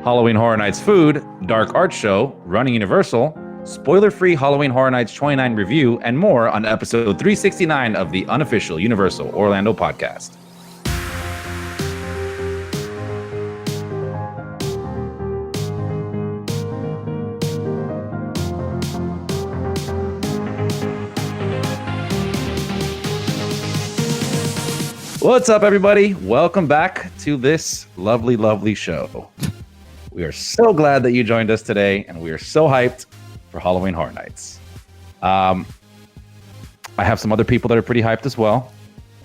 Halloween Horror Nights food, dark art show, running Universal, spoiler-free Halloween Horror Nights 29 review, and more on episode 369 of the Unofficial Universal Orlando podcast. What's up, everybody? Welcome back to this lovely, lovely show. We are so glad that you joined us today, and we are so hyped for Halloween Horror Nights. I have some other people that are pretty hyped as well.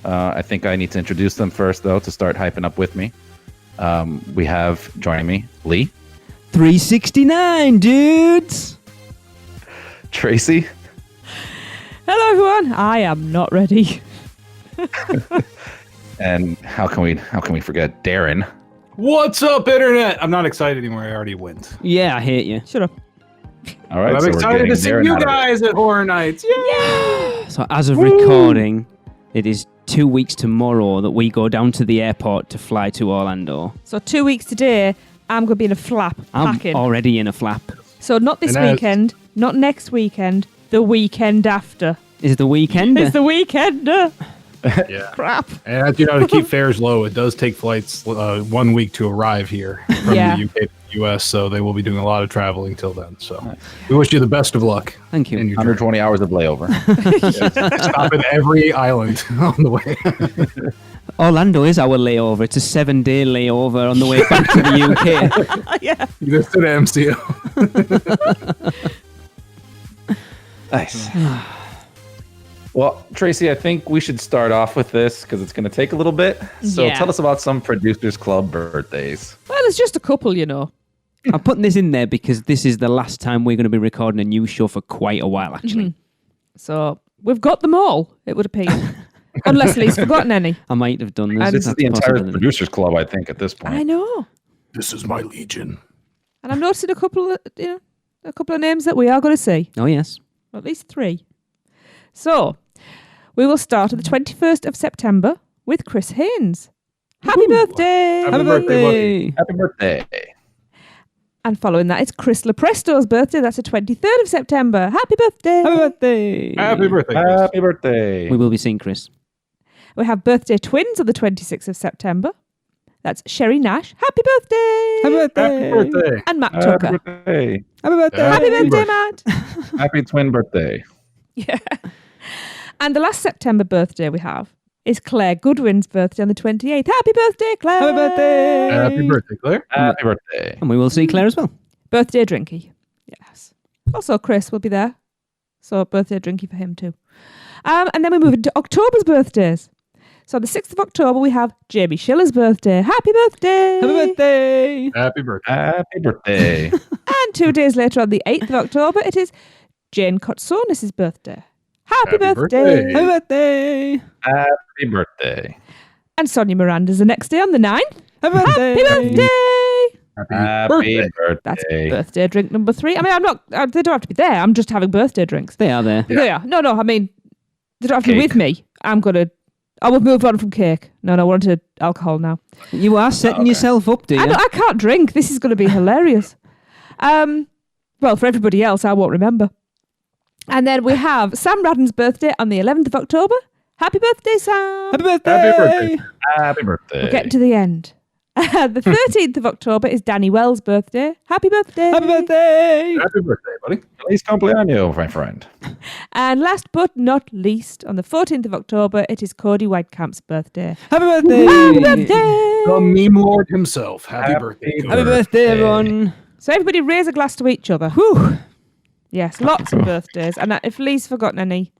I think I need to introduce them first, though, to start hyping up with me. We have, joining me, Lee. 369, dudes! Tracy. Hello, everyone. I am not ready. And how can we forget Darren? What's up, Internet? I'm not excited anymore. I already went. Yeah, I hate you. Shut up. All right, I'm so excited to see Darren you guys at Horror Nights. Yeah! So as of recording, it is 2 weeks tomorrow that we go down to the airport to fly to Orlando. So 2 weeks today, I'm going to be in a flap packing. I'm already in a flap. So not this weekend, not next weekend, the weekend after. Is it the weekend? It's the weekend. Yeah. Crap. And to keep fares low, it does take flights 1 week to arrive here from the UK to the US, so they will be doing a lot of traveling till then. So we wish you the best of luck. Thank you. 120 hours of layover. Stop at every island on the way. Orlando is our layover. It's a 7-day layover on the way back to the UK. Yeah. You just to the MCO. Nice. Well, Tracy, I think we should start off with this because it's going to take a little bit. So tell us about some Producers Club birthdays. Well, there's just a couple, you know. I'm putting this in there because this is the last time we're going to be recording a new show for quite a while, actually. So we've got them all, it would appear. Unless Lee's forgotten any. I might have done this. This is the entire Producers Club, I think, at this point. I know. This is my legion. And I'm noticing a couple of names that we are going to see. Oh, yes. At least 3. So we will start on the 21st of September with Chris Haynes. Happy birthday! Happy birthday, buddy. Happy birthday. And following that, it's Chris Lepresto's birthday. That's the 23rd of September. Happy birthday! Happy birthday! Happy birthday, Chris. Happy birthday. We will be seeing Chris. We have birthday twins on the 26th of September. That's Sherry Nash. Happy birthday! Happy birthday! Happy birthday. And Matt Happy Tucker. birthday. Happy birthday! Happy birthday, Matt! Happy twin birthday. Yeah. And the last September birthday we have is Claire Goodwin's birthday on the 28th. Happy birthday, Claire! Happy birthday! Happy birthday, Claire. Happy birthday. And we will see Claire as well. Birthday drinky. Yes. Also, Chris will be there. So birthday drinky for him too. And then we move into October's birthdays. So on the 6th of October, we have Jamie Schiller's birthday. Happy birthday! Happy birthday! Happy birthday. Happy birthday. And 2 days later, on the 8th of October, it is Jane Kotsonis' birthday. Happy birthday! Happy birthday! Happy birthday. And Sonia Miranda's the next day on the 9th. Happy birthday! Happy birthday! Happy birthday. That's birthday drink number 3. I mean, they don't have to be there. I'm just having birthday drinks. They are there. Yeah. No, I mean, they don't have to be with me. I will move on from cake. No, we're on to alcohol now. You are setting yourself up, dear. I can't drink. This is going to be hilarious. Well, for everybody else, I won't remember. And then we have Sam Radden's birthday on the 11th of October. Happy birthday, Sam! Happy birthday! Happy birthday. Happy birthday. We're getting to the end. The 13th of October is Danny Wells' birthday. Happy birthday! Happy birthday! Happy birthday, buddy. Feliz cumpleaños, my friend. And last but not least, on the 14th of October, it is Cody Whitecamp's birthday. Happy birthday! Happy birthday! The meme lord himself. Happy birthday. Happy birthday, everyone! So everybody raise a glass to each other. Whew! Yes, lots of birthdays. And if Lee's forgotten any,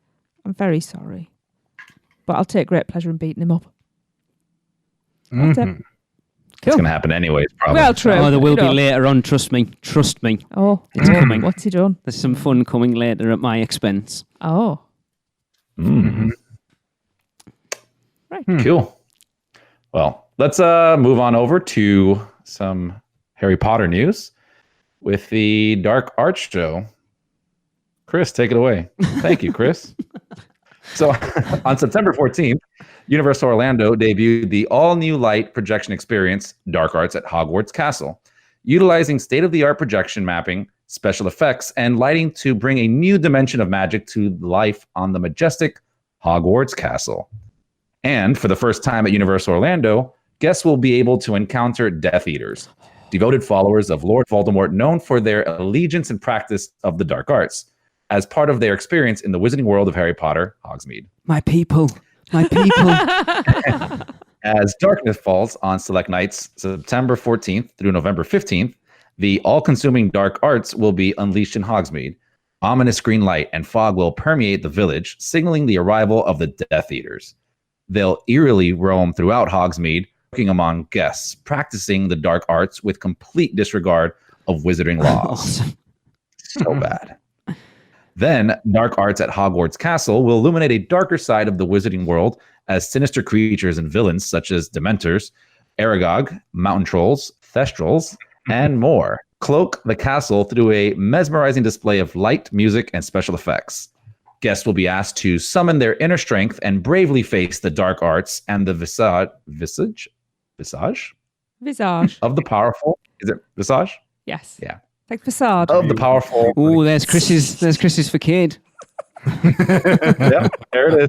I'm very sorry. But I'll take great pleasure in beating him up. That's it. It's going to happen anyways, probably. Well, true. Oh, there will be later on, trust me. Trust me. Oh, It's coming. What's he done? There's some fun coming later at my expense. Oh. Mm. Right. Cool. Well, let's move on over to some Harry Potter news with the Dark Arts Show. Chris, take it away. Thank you, Chris. So on September 14th, Universal Orlando debuted the all-new light projection experience, Dark Arts at Hogwarts Castle. utilizing state-of-the-art projection mapping, special effects, and lighting to bring a new dimension of magic to life on the majestic Hogwarts Castle. And for the first time at Universal Orlando, guests will be able to encounter Death Eaters, devoted followers of Lord Voldemort known for their allegiance and practice of the dark arts, as part of their experience in the wizarding world of Harry Potter, Hogsmeade. My people. As darkness falls on select nights, September 14th through November 15th, the all-consuming dark arts will be unleashed in Hogsmeade. Ominous green light and fog will permeate the village, signaling the arrival of the Death Eaters. They'll eerily roam throughout Hogsmeade, lurking among guests, practicing the dark arts with complete disregard of wizarding laws. Awesome. So bad. Then, dark arts at Hogwarts Castle will illuminate a darker side of the wizarding world as sinister creatures and villains such as Dementors, Aragog, Mountain Trolls, Thestrals, and more cloak the castle through a mesmerizing display of light, music, and special effects. Guests will be asked to summon their inner strength and bravely face the dark arts and the visage Visage. of the powerful. Is it visage? Yes. Yeah. Like facade. Of the powerful. Oh, there's Chris's for kid. Yep, there it is.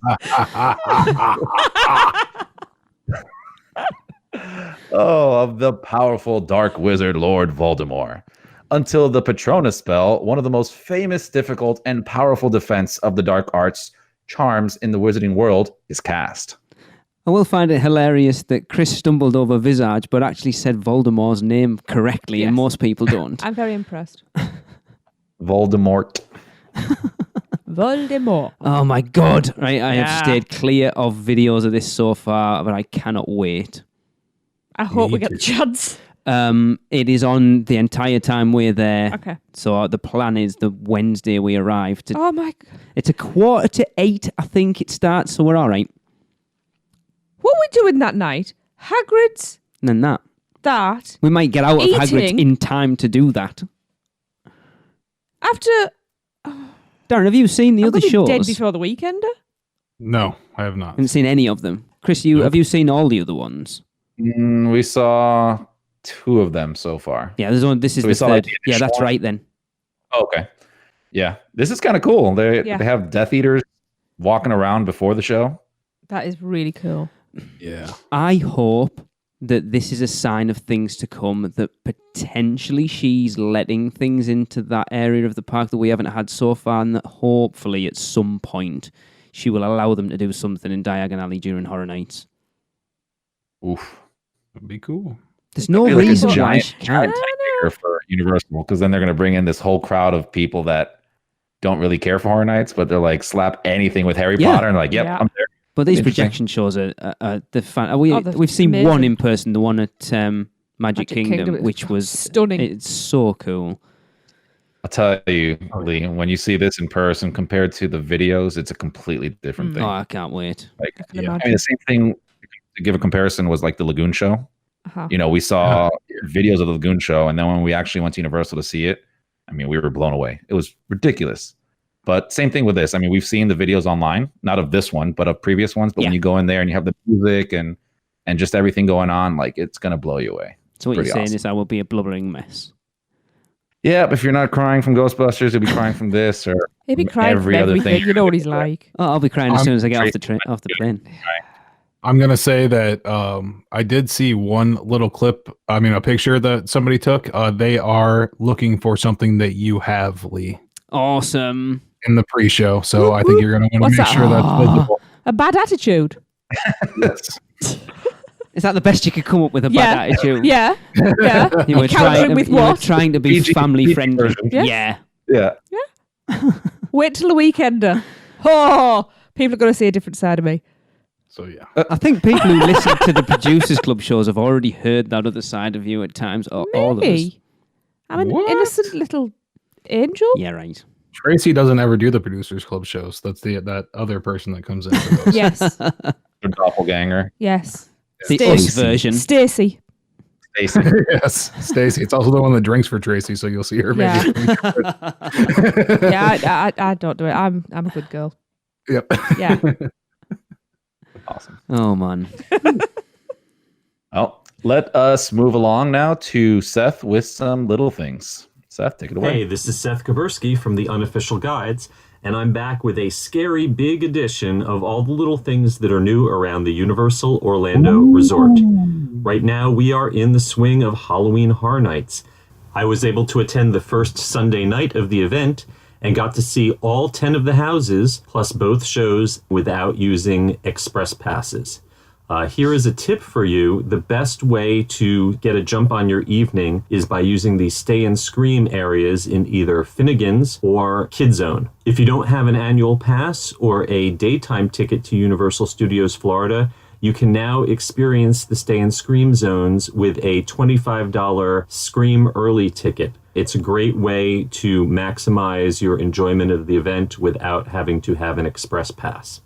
Of the powerful dark wizard Lord Voldemort. Until the Patronus spell, one of the most famous, difficult, and powerful defense of the dark arts charms in the wizarding world is cast. I will find it hilarious that Chris stumbled over Visage, but actually said Voldemort's name correctly, and Yes. most people don't. I'm very impressed. Voldemort. Voldemort. Oh my God. Right, I have Yeah. stayed clear of videos of this so far, but I cannot wait. I hope we Me get the too. chance. It is on the entire time we're there. Okay. So the plan is the Wednesday we arrive. Oh my God. It's 7:45, I think it starts, so we're all right. What are we doing that night? Hagrid's And then that we might get out of Hagrid's Eating? in time to do that. after Darren, have you seen the I'm other gonna be shows? dead before the weekend. No, I have not. Haven't seen any of them. Chris, Nope. have you seen all the other ones? We saw 2 of them so far. Yeah, there's one. This is So we the saw, like, third. the Yeah, that's initial right then. Oh, okay. Yeah. This is kind of cool. They Yeah. have Death Eaters walking around before the show. That is really cool. Yeah. I hope that this is a sign of things to come, that potentially she's letting things into that area of the park that we haven't had so far, and that hopefully at some point she will allow them to do something in Diagon Alley during Horror Nights. Oof. It'd be cool. There's no I feel like it's reason why giant- she can't. For Universal, because then they're going to bring in this whole crowd of people that don't really care for Horror Nights, but they're like slap anything with Harry Yeah. Potter and like, yep, Yeah. I'm there. But these Interesting. projection shows are the fan. Oh, they're We've seen amazing. one in person, the one at Magic Kingdom, Kingdom, which was stunning. It's so cool. I'll tell you, Lee, when you see this in person compared to the videos, it's a completely different thing. Oh, I can't wait. Like, I can Yeah. I imagine. mean, the same thing to give a comparison was like the Lagoon show. Uh-huh. You know, we saw videos of the Lagoon show, and then when we actually went to Universal to see it, I mean, we were blown away. It was ridiculous. But same thing with this. I mean, we've seen the videos online, not of this one, but of previous ones. But when Yeah. you go in there and you have the music and just everything going on, like it's gonna blow you away. So what you're Pretty saying awesome. is I will be a blubbering mess. Yeah, but if you're not crying from Ghostbusters, you'll be crying from this or He'd be crying every for other everything. thing. You know what he's like. Oh, I'll be crying as I'm soon as I get off the plane. I'm going to say that I did see one little clip, a picture that somebody took. They are looking for something that you have, Lee, Awesome. in the pre-show. So I think you're going to want What's to make that? sure that's visible. A bad attitude. Yes. Is that the best you could come up with a Yeah. bad attitude? Yeah. Yeah. You were Countering with you were what? trying to be PG family friendly. version. Yes. Yeah. Yeah. Wait till the weekender. Oh, people are going to see a different side of me. So yeah. I think people who listen to the Producers Club shows have already heard that other side of you at times, or all of us. Maybe. I'm an What? innocent little angel. Yeah, right. Tracy doesn't ever do the Producers Club shows. That's that other person that comes in for those. Yes. Your doppelganger. Yes. The Stacey. us version. Stacey. Stacey. Yes, Stacy. It's also the one that drinks for Tracy, so you'll see her. Yeah. Maybe. Yeah, I don't do it. I'm a good girl. Yep. Yeah. Awesome. Oh, man. Well, Let us move along now to Seth with some little things. Seth, take it away. Hey, this is Seth Kabursky from the Unofficial Guides, and I'm back with a scary big edition of all the little things that are new around the Universal Orlando Resort. Right now, we are in the swing of Halloween Horror Nights. I was able to attend the first Sunday night of the event and got to see all 10 of the houses, plus both shows, without using express passes. Here is a tip for you. The best way to get a jump on your evening is by using the Stay and Scream areas in either Finnegan's or Kid Zone. If you don't have an annual pass or a daytime ticket to Universal Studios Florida, you can now experience the Stay and Scream zones with a $25 Scream early ticket. It's a great way to maximize your enjoyment of the event without having to have an express pass.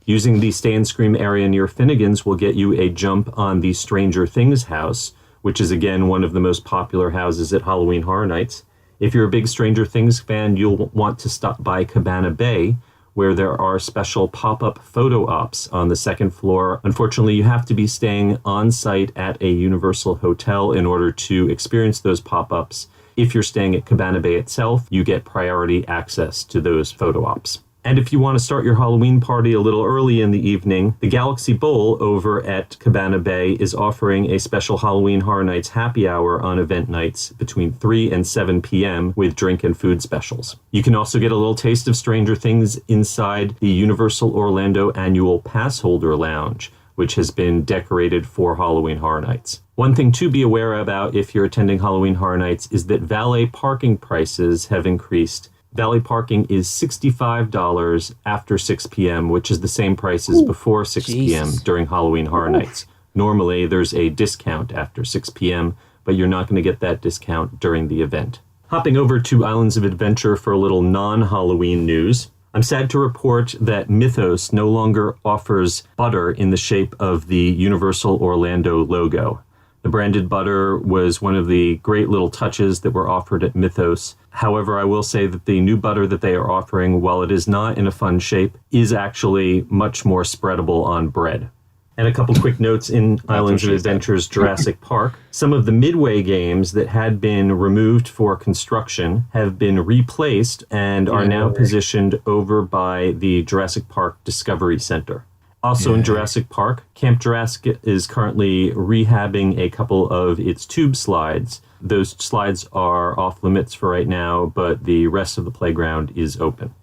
Using the Stay and Scream area near Finnegan's will get you a jump on the Stranger Things house, which is again one of the most popular houses at Halloween Horror Nights. If you're a big Stranger Things fan, you'll want to stop by Cabana Bay, where there are special pop-up photo ops on the second floor. Unfortunately, you have to be staying on site at a Universal hotel in order to experience those pop-ups. If you're staying at Cabana Bay itself, you get priority access to those photo ops. And if you want to start your Halloween party a little early in the evening, the Galaxy Bowl over at Cabana Bay is offering a special Halloween Horror Nights happy hour on event nights between 3 and 7 p.m. with drink and food specials. You can also get a little taste of Stranger Things inside the Universal Orlando Annual Pass Holder Lounge, which has been decorated for Halloween Horror Nights. One thing to be aware about if you're attending Halloween Horror Nights is that valet parking prices have increased. Valet parking is $65 after 6 p.m., which is the same price as before 6 p.m. during Halloween Horror Nights. Normally, there's a discount after 6 p.m., but you're not going to get that discount during the event. Hopping over to Islands of Adventure for a little non-Halloween news. I'm sad to report that Mythos no longer offers butter in the shape of the Universal Orlando logo. The branded butter was one of the great little touches that were offered at Mythos. However, I will say that the new butter that they are offering, while it is not in a fun shape, is actually much more spreadable on bread. And a couple quick notes in Islands of Adventure's Jurassic Park. Some of the Midway games that had been removed for construction have been replaced and are now positioned over by the Jurassic Park Discovery Center. Also in Jurassic Park, Camp Jurassic is currently rehabbing a couple of its tube slides. Those slides are off limits for right now, but the rest of the playground is open.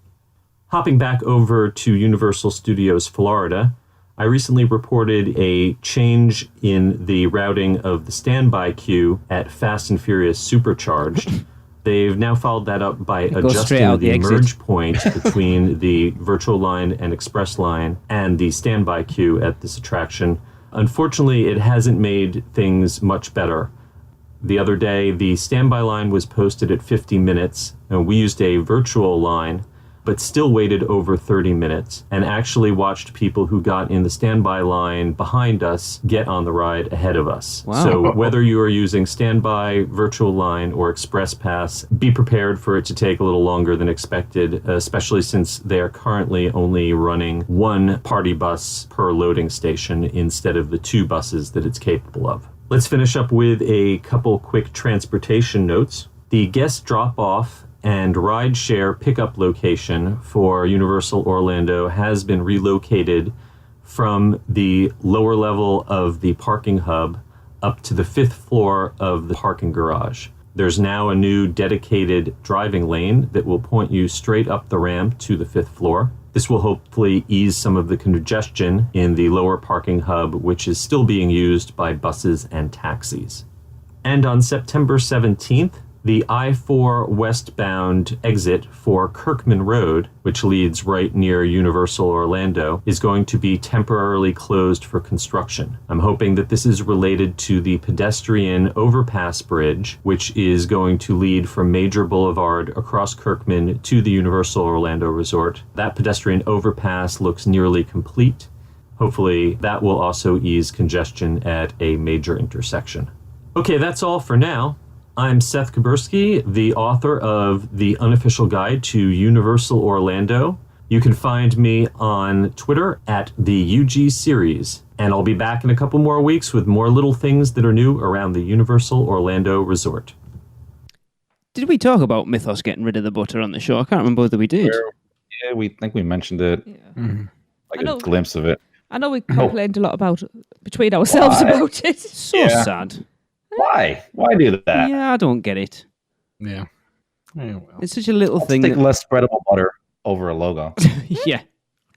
Hopping back over to Universal Studios Florida, I recently reported a change in the routing of the standby queue at Fast and Furious Supercharged. They've now followed that up by adjusting the merge point between the virtual line and express line and the standby queue at this attraction. Unfortunately, it hasn't made things much better. The other day, the standby line was posted at 50 minutes, and we used a virtual line, but still waited over 30 minutes and actually watched people who got in the standby line behind us get on the ride ahead of us. Wow. So whether you are using standby, virtual line, or express pass, be prepared for it to take a little longer than expected, especially since they are currently only running one party bus per loading station instead of the 2 buses that it's capable of. Let's finish up with a couple quick transportation notes. The guest drop-off and ride-share pickup location for Universal Orlando has been relocated from the lower level of the parking hub up to the 5th floor of the parking garage. There's now a new dedicated driving lane that will point you straight up the ramp to the 5th floor. This will hopefully ease some of the congestion in the lower parking hub, which is still being used by buses and taxis. And on September 17th, the I-4 westbound exit for Kirkman Road, which leads right near Universal Orlando, is going to be temporarily closed for construction. I'm hoping that this is related to the pedestrian overpass bridge, which is going to lead from Major Boulevard across Kirkman to the Universal Orlando Resort. That pedestrian overpass looks nearly complete. Hopefully, that will also ease congestion at a major intersection. Okay, that's all for now. I'm Seth Kabursky, the author of The Unofficial Guide to Universal Orlando. You can find me on Twitter at the UG Series, and I'll be back in a couple more weeks with more little things that are new around the Universal Orlando Resort. Did we talk about Mythos getting rid of the butter on the show? I can't remember whether we did. Yeah, we think we mentioned it. Yeah. Like a glimpse of it. I know we complained a lot between ourselves about it. So sad. Why? Why do that? Yeah, I don't get it. Yeah. Yeah, well. It's such a little Let's thing. take less spreadable butter over a logo. Yeah.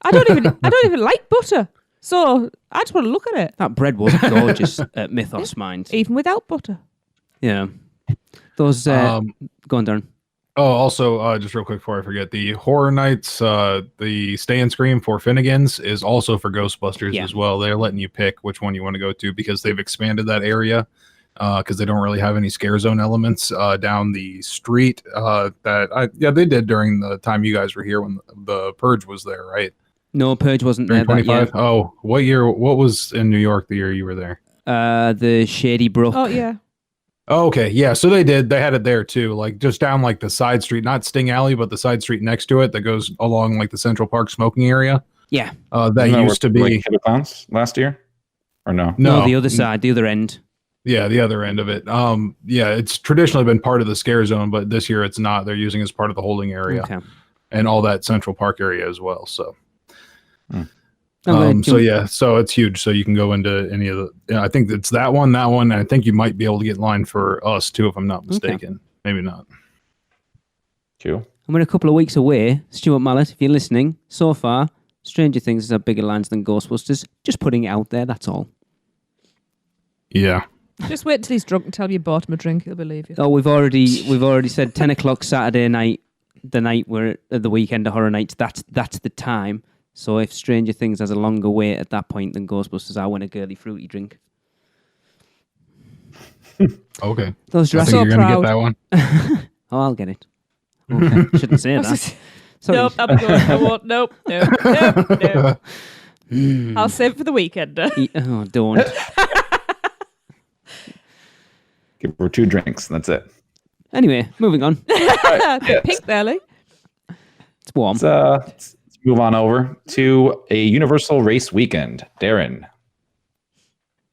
I don't even like butter, so I just want to look at it, That bread was gorgeous at Mythos, mind. even without butter. Yeah. Those. Go on, Darren. Oh, also, just real quick before I forget, the Horror Nights, the Stay and Scream for Finnegan's is also for Ghostbusters as well. They're letting you pick which one you want to go to because they've expanded that area because they don't really have any scare zone elements down the street. They did during the time you guys were here when the Purge was there, right? No, Purge wasn't there that year. Oh, what year? What was in New York the year you were there? The Shady Brook. Oh yeah. Oh, okay, yeah. So they had it there too, like just down like the side street, not Sting Alley, but the side street next to it that goes along like the Central Park smoking area. Yeah. That used to be Killer Clowns last year, or no? No, the other side, the other end. Yeah, the other end of it. Yeah, it's traditionally been part of the scare zone, but this year it's not. They're using it as part of the holding area and all that Central Park area as well. So. So it's huge. So you can go into any of the. I think it's that one. And I think you might be able to get in line for us too, if I'm not mistaken. Okay. Maybe not. Cool. And we're a couple of weeks away. Stuart Mallet, if you're listening, so far, Stranger Things has had bigger lines than Ghostbusters. Just putting it out there. That's all. Yeah. Just wait till he's drunk and tell you bought him a drink. He'll believe you. Oh, we've already said 10 o'clock Saturday night, the night we're at the weekend of Horror Nights. That's the time. So if Stranger Things has a longer wait at that point than Ghostbusters, I win a girly fruity drink. Okay. Those I think so you're going to get that one. Oh, I'll get it. Okay. Shouldn't say that. Sorry. Nope, I'm going. I won't. Nope. I'll save it for the weekend. Oh, don't. Give her 2 drinks, and that's it. Anyway, moving on. Pink belly. It's warm. Let's move on over to a Universal Race Weekend. Darren.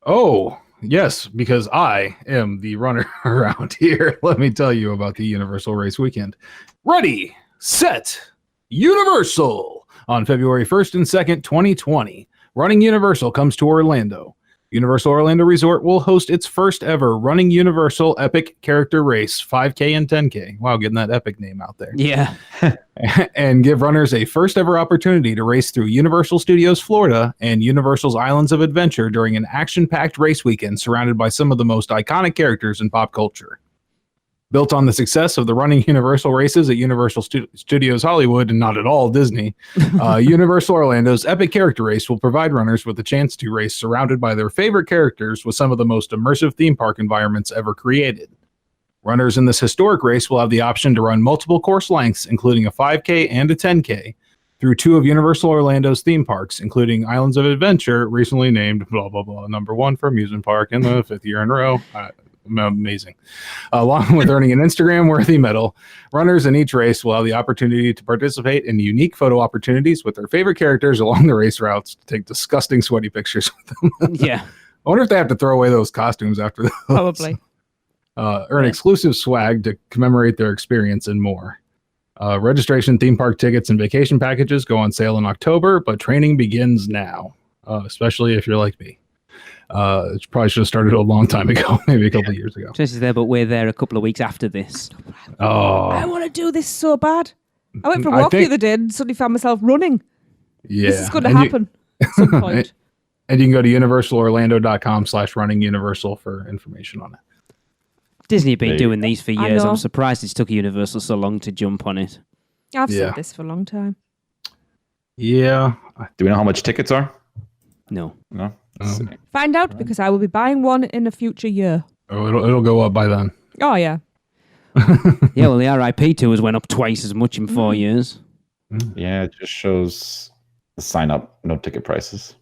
Oh, yes, because I am the runner around here. Let me tell you about the Universal Race Weekend. Ready, set, Universal! On February 1st and 2nd, 2020, Running Universal comes to Orlando. Universal Orlando Resort will host its first ever Running Universal Epic Character Race, 5K and 10K. Wow, getting that epic name out there. Yeah. And give runners a first ever opportunity to race through Universal Studios Florida and Universal's Islands of Adventure during an action-packed race weekend surrounded by some of the most iconic characters in pop culture. Built on the success of the Running Universal races at Universal Studios Hollywood and not at all Disney, Universal Orlando's Epic Character Race will provide runners with a chance to race surrounded by their favorite characters with some of the most immersive theme park environments ever created. Runners in this historic race will have the option to run multiple course lengths, including a 5K and a 10K, through 2 of Universal Orlando's theme parks, including Islands of Adventure, recently named blah, blah, blah, #1 for amusement park in the 5th year in a row. Amazing. Along with earning an Instagram-worthy medal, runners in each race will have the opportunity to participate in unique photo opportunities with their favorite characters along the race routes to take disgusting, sweaty pictures with them. Yeah. I wonder if they have to throw away those costumes after those. Probably. Earn exclusive swag to commemorate their experience and more. Registration, theme park tickets, and vacation packages go on sale in October, but training begins now, especially if you're like me. It probably should have started a long time ago, maybe a couple of years ago. Jess is there, but we're there a couple of weeks after this. Oh, I want to do this so bad. I went for a walk the other day and suddenly found myself running. Yeah. This is going to happen at some point. And you can go to universalorlando.com/running-universal for information on it. Disney have been doing these for I years. know. I'm surprised it's took Universal so long to jump on it. I've Yeah. said this for a long time. Yeah. Do we know how much tickets are? No. No. Find out because I will be buying one in a future year. Oh, it'll go up by then. Oh, yeah. Yeah, well, the RIP tours went up twice as much in 4 years. Yeah, it just shows the sign up, no ticket prices.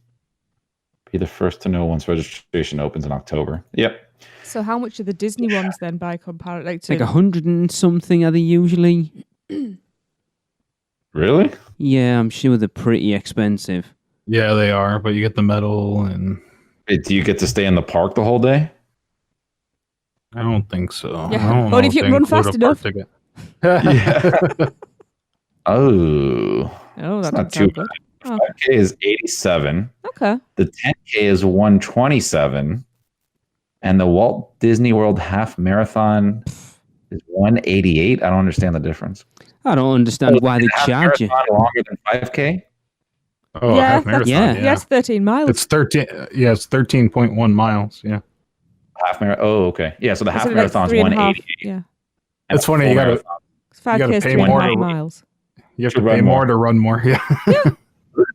Be the first to know once registration opens in October. Yep. So how much are the Disney ones then by comparison? Like 100 and something are they usually? Really? Yeah, I'm sure they're pretty expensive. Yeah, they are, but you get the medal, and Do you get to stay in the park the whole day? I don't think so. Yeah. I don't Only know if you they can run include fast a park enough. ticket. Yeah. Oh, Oh, it's that not doesn't too sound bad. good. Oh, 5K is 87. okay. The 10K is 127. And the Walt Disney World Half Marathon is 188. I don't understand the difference. I don't understand why they Half charge you. marathon longer than 5K? Oh, Yeah, half that's- marathon. yeah. Yeah, Yes, 13 miles. it's 13. Yeah, it's 13.1 miles. Yeah, Half marathon. Oh, okay. Yeah, so the half Isn't it marathon is 3.5? 188. Yeah. and That's a funny, full you gotta- marathon. 5K gotta is pay 3.5 more to- miles. you have To to run pay more. more to run more. Yeah,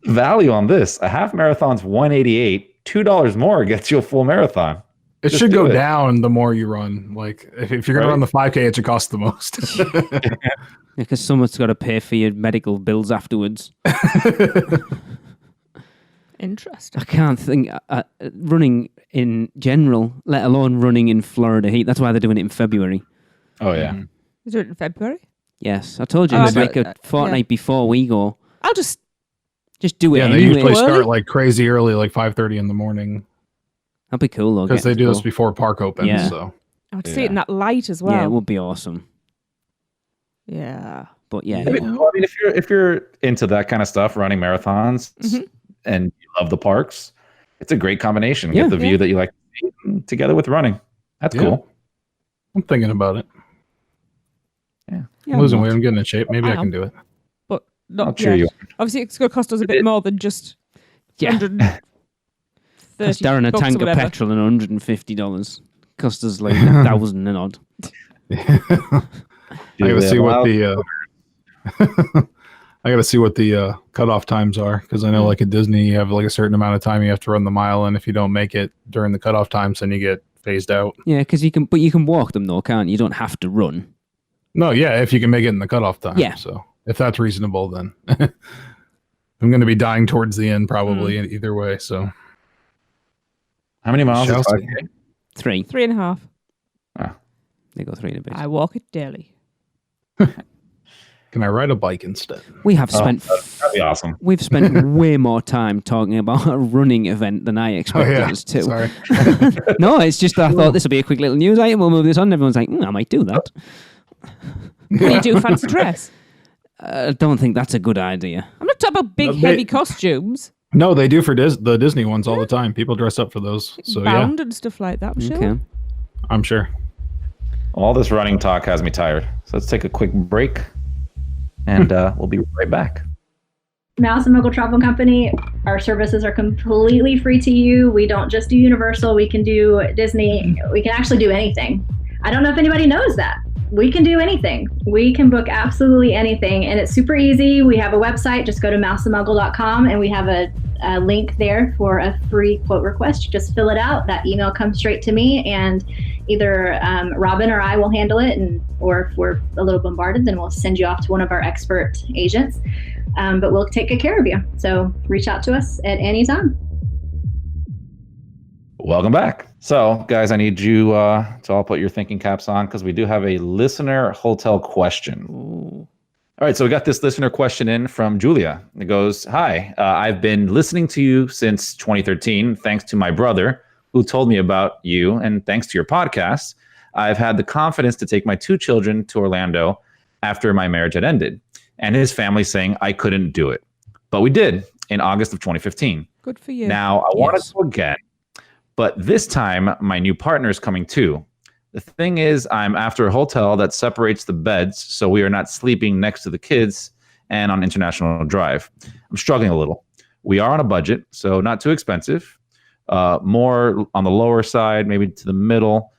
Value on this. A half marathon's 188. $2 more gets you a full marathon. it Just should do go it. down the more you run. Like if you're gonna Right. run the 5K, it should cost the most. Because someone's got to pay for your medical bills afterwards. Interesting. I can't think running in general, let alone running in Florida heat. That's why they're doing it in February. Oh, yeah. Mhm. Is it in February? Yes, I told you Oh, it's but- like a fortnight before we go. I'll just. Just do it Yeah, they anyway. usually Early? start like crazy early, like 5:30 in the morning, That'd be cool though. because they getting do to this go. before park opens. Yeah. So I would see it in that light as Yeah, it well. would be awesome. Yeah. But yeah, I no. mean, well, I mean, if you're into that kind of stuff, running marathons, Mhm. and you love the parks, it's a great combination. Yeah. Get the view Yeah. that you like to see together with running. That's Yeah. cool. I'm thinking about it. Yeah, I'm losing I'm weight. not. I'm getting in shape. Maybe I I can do it. But I'll not cheer yet. you. Obviously, it's going to cost us a bit more than just Yeah, 130 cost Darren a bucks or tank of whatever. petrol and $150. Cost us like 1,000 and odd. I gotta see what the I gotta see what the cutoff times are, because I know like at Disney you have like a certain amount of time you have to run the mile, and if you don't make it during the cutoff times, then you get phased out. Yeah, because you can walk them though, can't you? You don't have to run. No, yeah, if you can make it in the cutoff time. Yeah. So if that's reasonable, then I'm going to be dying towards the end probably either way. So How many miles is Shall see. 5K? 3. 3.5. They go 3 and a bit. I walk it daily. can I ride a bike instead? We have spent That'd be awesome. we've spent way more time talking about a running event than I Oh expected yeah. us to. Sorry. No, it's just I thought this would be a quick little news item. We'll move this on. Everyone's like, I might do that. When you do fancy dress. I don't think that's a good idea. I'm not talking about big, A bit. heavy costumes. No, they do for the Disney ones all the time. People dress up for those. So Bound and stuff like that, I'm sure. Okay. yeah, I'm sure. All this running talk has me tired. So let's take a quick break, and we'll be right back. Massimo Go Travel Company, our services are completely free to you. We don't just do Universal, we can do Disney, we can actually do anything. I don't know if anybody knows that. We can do anything. We can book absolutely anything, and it's super easy. We have a website, just go to mousemuggle.com, and we have a link there for a free quote request. You just fill it out. That email comes straight to me, and either Robin or I will handle it, or if we're a little bombarded, then we'll send you off to one of our expert agents. But we'll take good care of you. So reach out to us at any time. Welcome back. So, guys, I need you to all put your thinking caps on, because we do have a listener hotel question. Ooh. All right, so we got this listener question in from Julia. It goes, "Hi, I've been listening to you since 2013, thanks to my brother who told me about you, and thanks to your podcast, I've had the confidence to take my 2 children to Orlando after my marriage had ended, and his family saying I couldn't do it. But we did in August of 2015. Good for you. Now, I want Yes. to go again, but this time my new partner is coming too. The thing is, I'm after a hotel that separates the beds, so we are not sleeping next to the kids and on International Drive. I'm struggling a little. We are on a budget, so not too expensive. More on the lower side, maybe to the middle,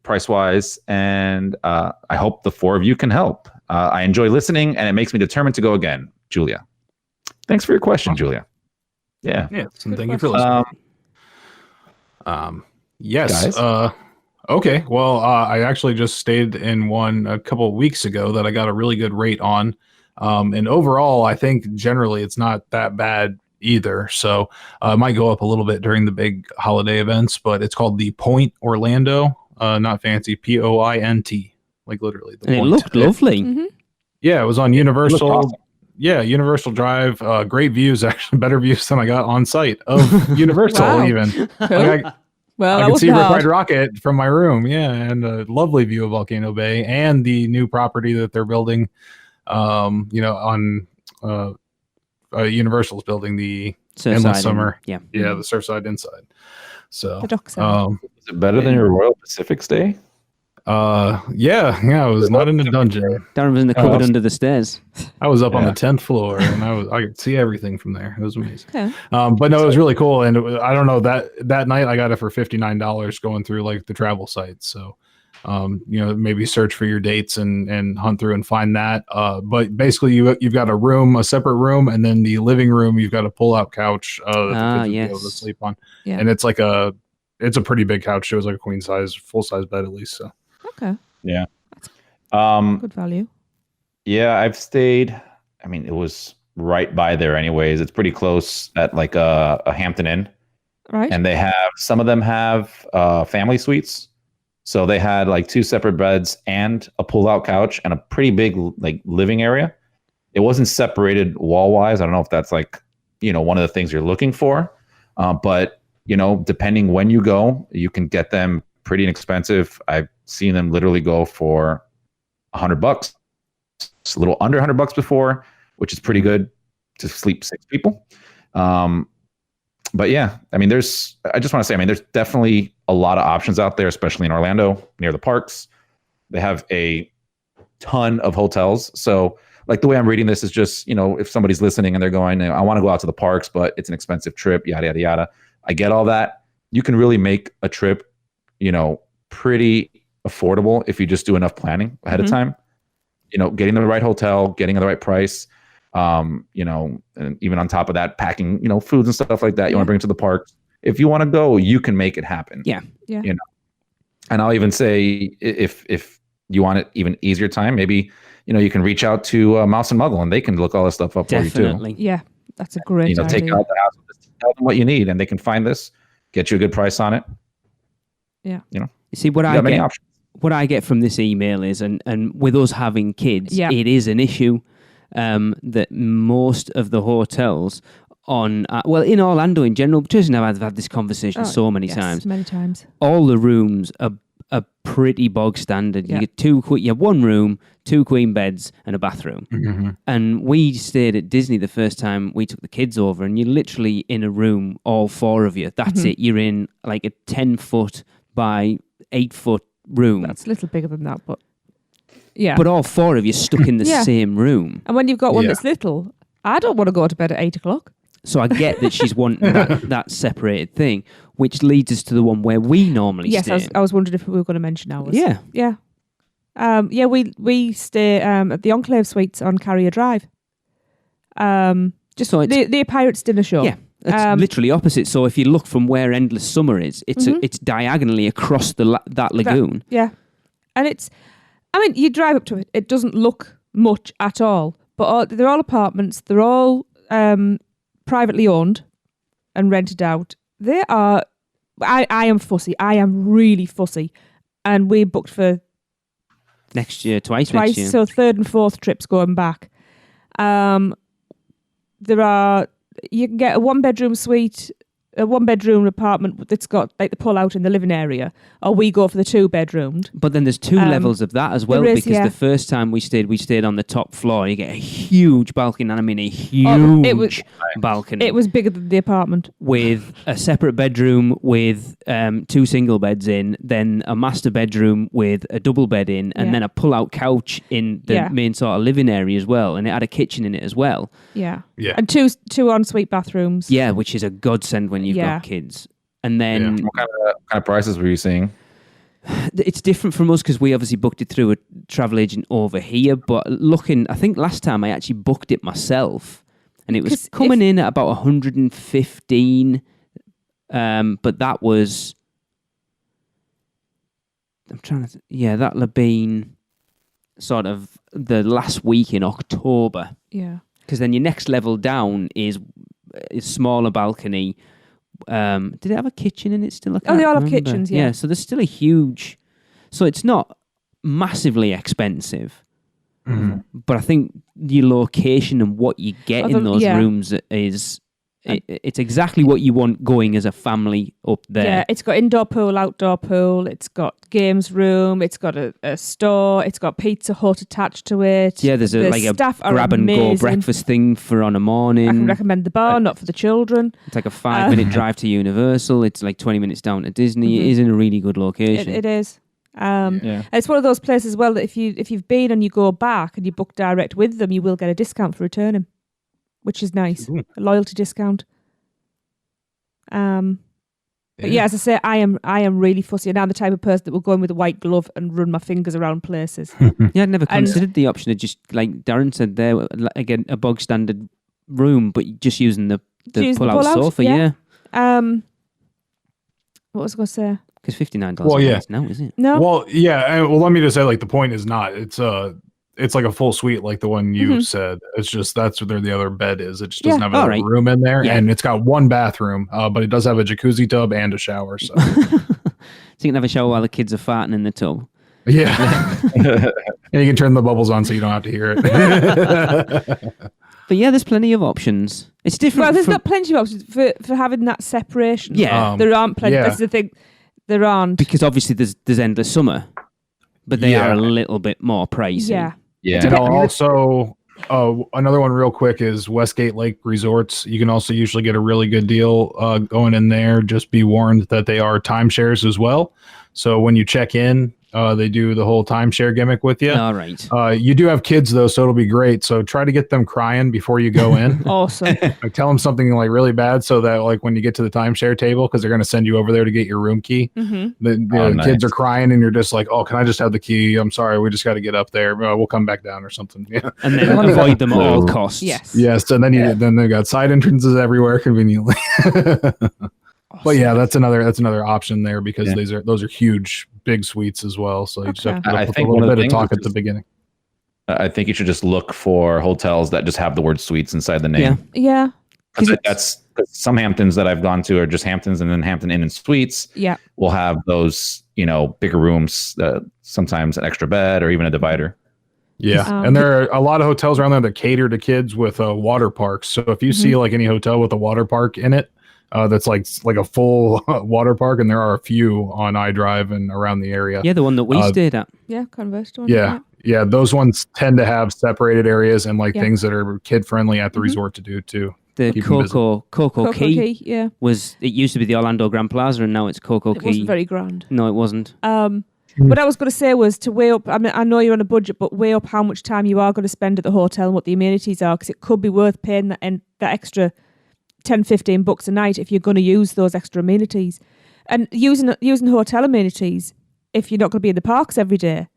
price-wise. And I hope the 4 of you can help. I enjoy listening, and it makes me determined to go again. Julia. Thanks for your question, Julia. Yeah. Yes, and Good thank you for listening. Yes. Guys? Okay. Well, I actually just stayed in one a couple of weeks ago that I got a really good rate on. And overall, I think generally it's not that bad either. So it might go up a little bit during the big holiday events, but it's called the Point Orlando. Not fancy, POINT, like literally the And it Point. looked lovely. Mhm. Yeah, it was on Universal. awesome. Universal Drive, great views, actually better views than I got on site of Universal. Wow. Even Cool. Well, I that could see wasn't Riptide hard. Rocket from my room, and a lovely view of Volcano Bay and the new property that they're building. On Universal's building the Endless Summer, Yeah. the Surfside Inside. So The dockside. Is it better than your Royal Pacific stay? yeah, I was not in the dungeon. Darren was in the cupboard under the stairs. I was up on Yeah. the 10th floor, and I could see everything from there. It was amazing. Okay. But no, it was really cool, and I don't know, that night I got it for $59 going through like the travel sites. So, maybe search for your dates and hunt through and find that. But basically, you've got a separate room, and then the living room you've got a pull-out couch that the kids would be able to sleep on. Yeah. And it's a pretty big couch. It was like a queen size, full size bed at least. So. Okay. Yeah. Good value. Yeah, I've stayed. I mean, it was right by there anyways. It's pretty close at like a Hampton Inn. Right. And some of them have family suites. So they had like 2 separate beds and a pull-out couch and a pretty big like living area. It wasn't separated wall-wise. I don't know if that's like, one of the things you're looking for. But, depending when you go, you can get them pretty inexpensive. I've seen them literally go for $100. It's a little under $100 before, which is pretty good to sleep 6 people. But yeah, I mean, I just want to say, there's definitely a lot of options out there, especially in Orlando near the parks. They have a ton of hotels. So like the way I'm reading this is just, if somebody's listening and they're going, I want to go out to the parks, but it's an expensive trip, yada, yada, yada. I get all that. You can really make a trip, pretty affordable if you just do enough planning ahead of time. Getting the right hotel, getting the right price, and even on top of that, packing, foods and stuff like that. You want to bring it to the park. If you want to go, you can make it happen. Yeah. Yeah. And I'll even say if you want it even easier time, maybe, you can reach out to Mouse and Muggle and they can look all this stuff up for you too. Definitely. Yeah. That's a great idea. Take out the house, just tell them what you need and they can find this, get you a good price on it. Yeah. You see, what I get from this email is, and with us having kids, it is an issue that most of the hotels in Orlando in general, Trish and I've had this conversation so many times. Many times. All the rooms are pretty bog standard. You get you have one room, 2 queen beds, and a bathroom. Mm-hmm. And we stayed at Disney the first time we took the kids over, and you're literally in a room, all 4 of you. That's it. You're in like a 10-foot by 8-foot room. That's a little bigger than that, but yeah. But all 4 of you stuck in the same room. And when you've got one that's little, I don't want to go to bed at 8 o'clock. So I get that she's wanting that separated thing, which leads us to the one where we normally stay. Yes, I was wondering if we were going to mention ours. Yeah. Yeah. We stay at the Enclave Suites on Carrier Drive. Just So it's- the Pirates Dinner Show. Yeah. It's literally opposite. So if you look from where Endless Summer is, it's diagonally across that lagoon. And you drive up to it. It doesn't look much at all, but they're all apartments. They're all privately owned and rented out. They are. I am fussy. I am really fussy, and we booked for Next year, twice next year. so 3rd and 4th trips going back. You can get a 1-bedroom suite, a 1-bedroom apartment that's got like the pull out in the living area, or we go for the 2-bedroomed. But then there's 2 levels of that as well, there is, because the first time we stayed on the top floor. You get a huge balcony, and I mean a huge balcony. It was bigger than the apartment. With a separate bedroom with 2 single beds in, then a master bedroom with a double bed in, and then a pull-out couch in the main sort of living area as well, and it had a kitchen in it as well. Yeah. And two ensuite bathrooms. Yeah, which is a godsend when you've got kids. And then What kind of prices were you seeing? it's different from us because we obviously booked it through a travel agent over here. But I think last time I actually booked it myself, and it was coming in at about 115. But that was, that'll have been sort of the last week in October. Yeah. Because then your next level down is smaller balcony. Did it have a kitchen in it still? They all have kitchens, yeah. So there's still a huge... So it's not massively expensive. But I think your location and what you get in those rooms is it's exactly what you want going as a family up there. Yeah, it's got indoor pool, outdoor pool. It's got games room. It's got a store. It's got Pizza Hut attached to it. Yeah, there's a grab and go breakfast thing for on a morning. I can recommend the bar, not for the children. It's like a 5-minute drive to Universal. It's like 20 minutes down to Disney. It is in a really good location. It is. It's one of those places as well that if you've been and you go back and you book direct with them, you will get a discount for returning, which is nice. A loyalty discount. But as I say, I am really fussy, and I'm the type of person that will go in with a white glove and run my fingers around places. I'd never considered the option of just, like Darren said there, again, a bog standard room, but just using the pull-out sofa. What was I going to say? Because $59 now, is it? No. Well, yeah. Well, let me just say, like, the point is not. It's like a full suite, like the one you said. It's just that's where the other bed is. It just doesn't have a room in there, and it's got one bathroom, but it does have a jacuzzi tub and a shower. So, so you can have a shower while the kids are farting in the tub. Yeah, and you can turn the bubbles on so you don't have to hear it. But yeah, there's plenty of options. It's different. Well, there's not plenty of options for having that separation. Yeah, there aren't plenty. That's the thing. There aren't, because obviously there's Endless Summer, but they are a little bit more pricey. Yeah. And also, another one real quick is Westgate Lake Resorts. You can also usually get a really good deal going in there. Just be warned that they are timeshares as well. So when you check in, they do the whole timeshare gimmick with you. All right. You do have kids though, so it'll be great. So try to get them crying before you go in. Awesome. Like, tell them something like really bad, so that like when you get to the timeshare table, because they're going to send you over there to get your room key. The kids are crying, and you're just like, "Oh, can I just have the key? I'm sorry, we just got to get up there. We'll come back down or something." Yeah. And then avoid them at all costs. Yes. And then they've got side entrances everywhere conveniently. But yeah, that's another option there, because those are huge, big suites as well. So you just have to put a little bit of talk at the beginning. I think you should just look for hotels that just have the word suites inside the name. Yeah. That's some Hamptons that I've gone to are just Hamptons, and then Hampton Inn and Suites. Yeah. Will have those, bigger rooms, sometimes an extra bed or even a divider. Yeah. And there are a lot of hotels around there that cater to kids with water parks. So if you see like any hotel with a water park in it, that's like a full water park, and there are a few on iDrive and around the area. Yeah, the one that we stayed at. Yeah, Converse one. Yeah, those ones tend to have separated areas and things that are kid friendly at the resort to do too. The Coco Key it used to be the Orlando Grand Plaza, and now it's Coco Key. It wasn't very grand. No, it wasn't. What I was going to say was to weigh up. I mean, I know you're on a budget, but weigh up how much time you are going to spend at the hotel and what the amenities are, because it could be worth paying that extra $10-15 a night if you're going to use those extra amenities. And using hotel amenities, if you're not going to be in the parks every day,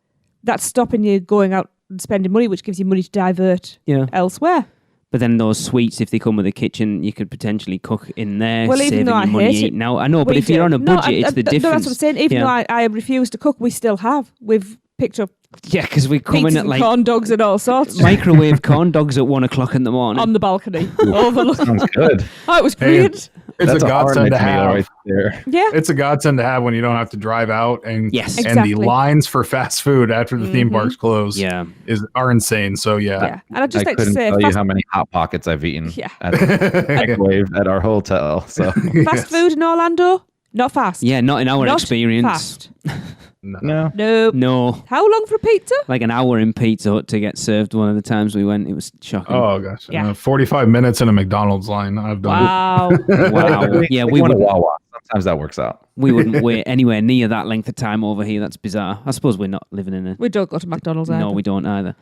that's stopping you going out and spending money, which gives you money to divert elsewhere. But then those suites, if they come with a kitchen, you could potentially cook in there, well, saving even though you money eating out. I know, but if you're on a budget, it's the difference. No, that's what I'm saying. Even though I refuse to cook, we still have. We've picked up because we come in at like corn dogs and all sorts. Microwave corn dogs at 1:00 in the morning on the balcony. Sounds good. Oh, it was brilliant. It's a godsend to have. Right there. Yeah, it's a godsend to have when you don't have to drive out, and exactly. And the lines for fast food after the theme parks close are insane. So and I'd just like to say, tell you how many Hot Pockets I've eaten at the microwave at our hotel. So fast food in Orlando, not fast. Yeah, not in our experience. Fast. No. How long for a pizza? Like an hour in Pizza Hut to get served. One of the times we went, it was shocking. Oh gosh, 45 minutes in a McDonald's line. I've done. Wow. Yeah, we went to Wawa. Sometimes that works out. We wouldn't wait anywhere near that length of time over here. That's bizarre. I suppose we're not living in We don't go to McDonald's either. No, we don't either.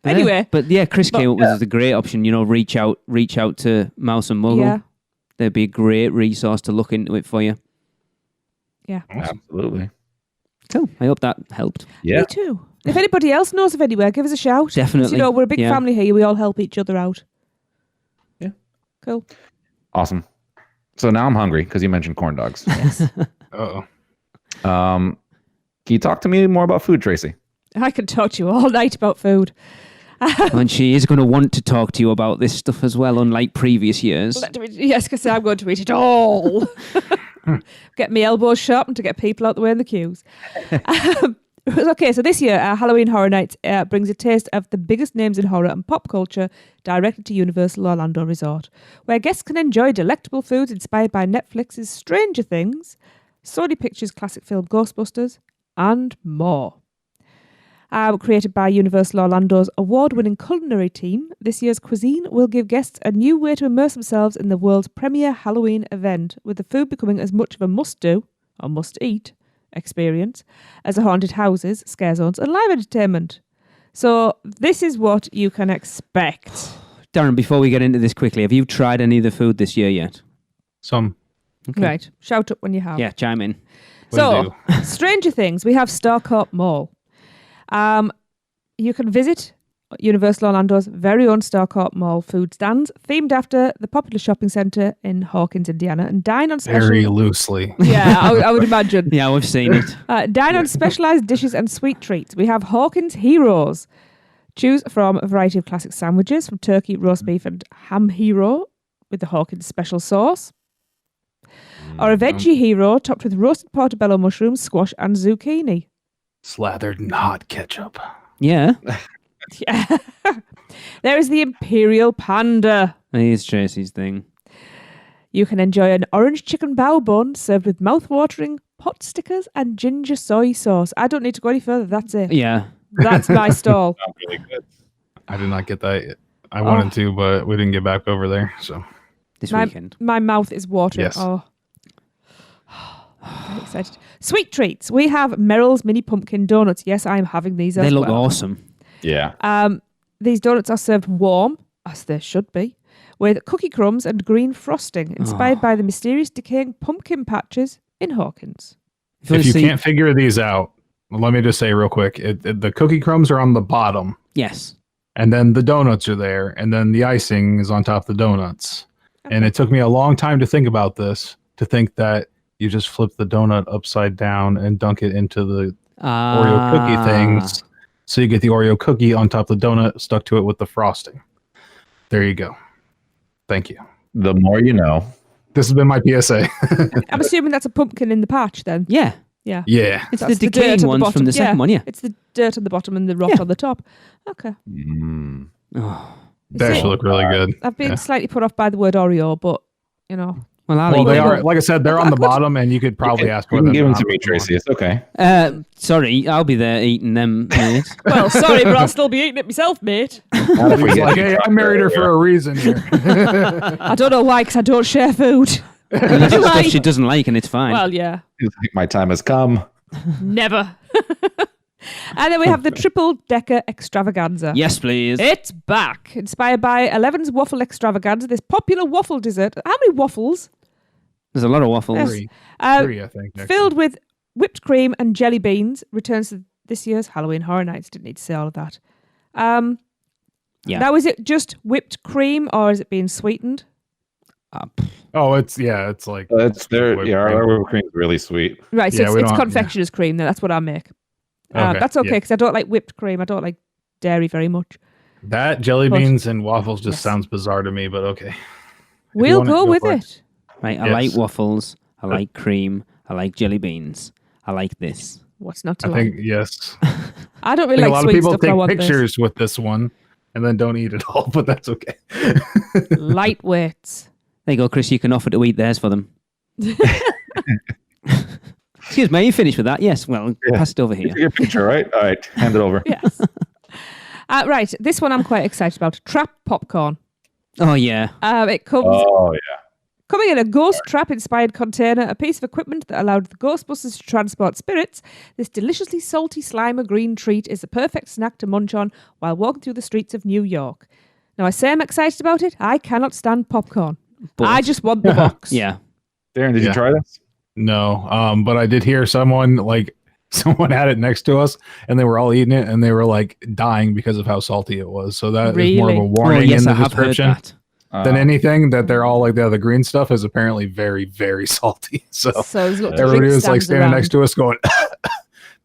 Anyway. But yeah, Chris came up with a great option. Reach out to Mouse and Muggle. Yeah. They'd be a great resource to look into it for you. Yeah. Absolutely. Cool. I hope that helped. Yeah. Me too. If anybody else knows of anywhere, give us a shout. Definitely. We're a big family here. We all help each other out. Yeah. Cool. Awesome. So now I'm hungry because you mentioned corn dogs. Yes. Uh-oh. Can you talk to me more about food, Tracy? I can talk to you all night about food. And she is going to want to talk to you about this stuff as well, unlike previous years. Yes, because I'm going to eat it all. Get my elbows sharpened to get people out the way in the queues. Okay, so this year, Halloween Horror Nights brings a taste of the biggest names in horror and pop culture directly to Universal Orlando Resort, where guests can enjoy delectable foods inspired by Netflix's Stranger Things, Sony Pictures' classic film Ghostbusters, and more. Created by Universal Orlando's award-winning culinary team, this year's cuisine will give guests a new way to immerse themselves in the world's premier Halloween event, with the food becoming as much of a must-do, or must-eat, experience as the haunted houses, scare zones, and live entertainment. So this is what you can expect. Darren, before we get into this quickly, have you tried any of the food this year yet? Some. Okay. Right, shout up when you have. Yeah, chime in. So, Stranger Things, we have Starcourt Mall. You can visit Universal Orlando's very own Starcourt Mall food stands, themed after the popular shopping centre in Hawkins, Indiana, and dine on special... Very loosely. Yeah, I would imagine. Yeah, we've seen it. Dine on specialised dishes and sweet treats. We have Hawkins Heroes. Choose from a variety of classic sandwiches, from turkey, roast beef, and ham hero with the Hawkins special sauce. Or a veggie hero topped with roasted portobello mushrooms, squash, and zucchini. Slathered in hot ketchup. Yeah. Yeah. There is the Imperial Panda. Here's Tracy's thing. You can enjoy an orange chicken bao bun served with mouth-watering pot stickers and ginger soy sauce. I don't need to go any further. That's it. Yeah. That's my stall. Sounds really good. I did not get that. I wanted to, but we didn't get back over there. So This weekend. My mouth is watering. Yes. Oh. Very excited. Sweet treats. We have Merrill's mini pumpkin donuts. Yes, I'm having these as They look well. awesome. Yeah. These donuts are served warm, as they should be, with cookie crumbs and green frosting, inspired by the mysterious decaying pumpkin patches in Hawkins. if you can't figure these out, let me just say real quick, the cookie crumbs are on the bottom, Yes. and then the donuts are there, and then the icing is on top of the donuts. And it took me a long time to think about this, to think that you just flip the donut upside down and dunk it into the Oreo cookie things. So you get the Oreo cookie on top of the donut stuck to it with the frosting. There you go. Thank you. The more you know. This has been my PSA. I'm assuming that's a pumpkin in the patch then. Yeah. Yeah. Yeah. It's That's the the dirt decaying at the ones from bottom. the second one, yeah. It's the dirt on the bottom and the rot Yeah. on the top. Okay. Mm. Oh. They actually look really good. I've been Yeah. slightly put off by the word Oreo, but, you know. Well, I'll Well, eat they them. are, like I said, they're on the bottom, and you could probably ask for You can them. give them to on me, the bottom. Tracy. It's okay. Sorry, I'll be there eating them, mate. Well, sorry, but I'll still be eating it myself, mate. Not if we He's get like, hey, I married her for a reason here. I don't know why, because I don't share food. Unless it's Why? stuff she doesn't like, and it's fine. Well, yeah. My time has come. Never. And then we have the triple decker extravaganza. Yes, please. It's back. Inspired by Eleven's waffle extravaganza, this popular waffle dessert. How many waffles? There's a lot of waffles. Yes. Three, I think. actually. Filled with whipped cream and jelly beans, returns to this year's Halloween Horror Nights. Didn't need to say all of that. Yeah. Now, is it just whipped cream or is it being sweetened? Oh, it's like It's there. whipped Yeah, cream. our whipped cream is really sweet. Right, so Yeah, we it's don't- confectioner's cream. That's what I make. Okay, That's okay yeah. because I don't like whipped cream. I don't like dairy very much. That jelly But- beans and waffles just Yes. sounds bizarre to me, but okay. We'll wanna go go with for it. Right, I Yes. like waffles. I like cream. I like jelly beans. I like this. What's not to I like? think yes. I don't I really think a like lot of sweet people stuff. But I take want pictures with this one and then don't eat it all, but that's okay. this. Lightweights. There you go, Chris. You can offer to eat theirs for them. Excuse me, are you finished with that? Yes. Well, Yeah. pass it over here. Take a picture, right? All right, hand it over. Yes. Right, this one I'm quite excited about. Trap popcorn. Oh, yeah. It comes Oh yeah. coming in a ghost trap-inspired container, a piece of equipment that allowed the Ghostbusters to transport spirits. This deliciously salty Slimer green treat is the perfect snack to munch on while walking through the streets of New York. Now, I say I'm excited about it. I cannot stand popcorn. But- I just want the box. Yeah. Darren, did Yeah. you try this? No, but I did hear someone had it next to us and they were all eating it and they were like dying because of how salty it was. So that is more of a Really? warning Oh, yes, in I the have heard description that. than anything that they're all like the green stuff is apparently very, very salty. So So there's little everybody drink was like stands standing around. next to us going, but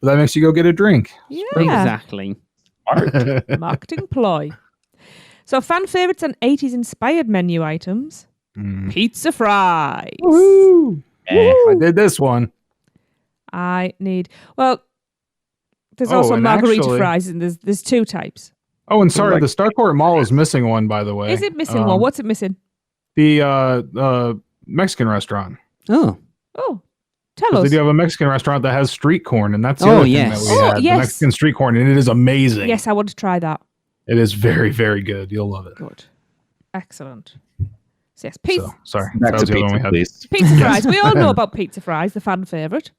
that makes you go get a drink. Yeah. Exactly. Marketing ploy. So fan favourites and 80s inspired menu items. Mm. Pizza fries. Woo! I did this one. I need... Well, There's also and margarita actually- fries, and there's two types. Oh, and sorry, Like- the Starport Mall is missing one, by the way. Is it missing one? What's it missing? The Mexican restaurant. Oh, Oh, tell 'Cause us. they do have a Mexican restaurant that has street corn, and that's the Oh, other thing yes. that we Oh, had. The yes. Mexican street corn, and it is amazing. Yes, I want to try that. It is very, very good. You'll love it. Good. Excellent. So yes, pizza, So, sorry. Back That to was the other one pizza, we had. please. pizza fries. We all know about pizza fries, the fan favourite.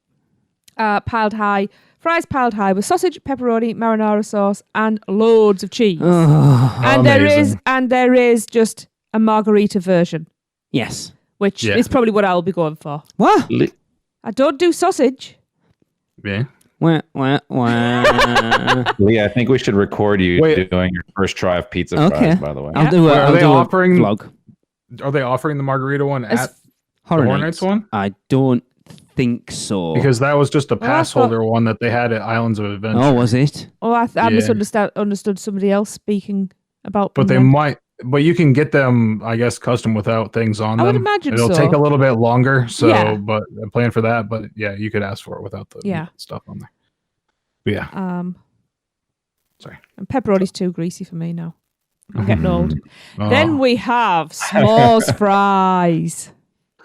Piled high. Fries piled high with sausage, pepperoni, marinara sauce, and loads of cheese. oh. and Amazing. there is just a margarita version, Yes. which Yeah. is probably what I'll be going for. What? I don't do sausage. Yeah. Wah, wah, wah. Lee, I think we should record you Wait. doing your first try of pizza Okay. fries, by the way. I'll do a, Wait, are I'll they do offering- a vlog. Are they offering the margarita one As- at Horror the Nights. Hornets one? I don't think so. Because that was just a I pass thought- holder one that they had at Islands of Adventure. Oh, was it? Oh, I Yeah. understood somebody else speaking about. But them they then. might. But you can get them, I guess, custom without things on I them. would imagine It'll so. take a little bit longer. So, Yeah. but I plan for that. But yeah, you could ask for it without the Yeah. stuff on there. But yeah. Sorry. And pepperoni's too greasy for me now. I'm getting old. Oh. Then we have s'mores fries.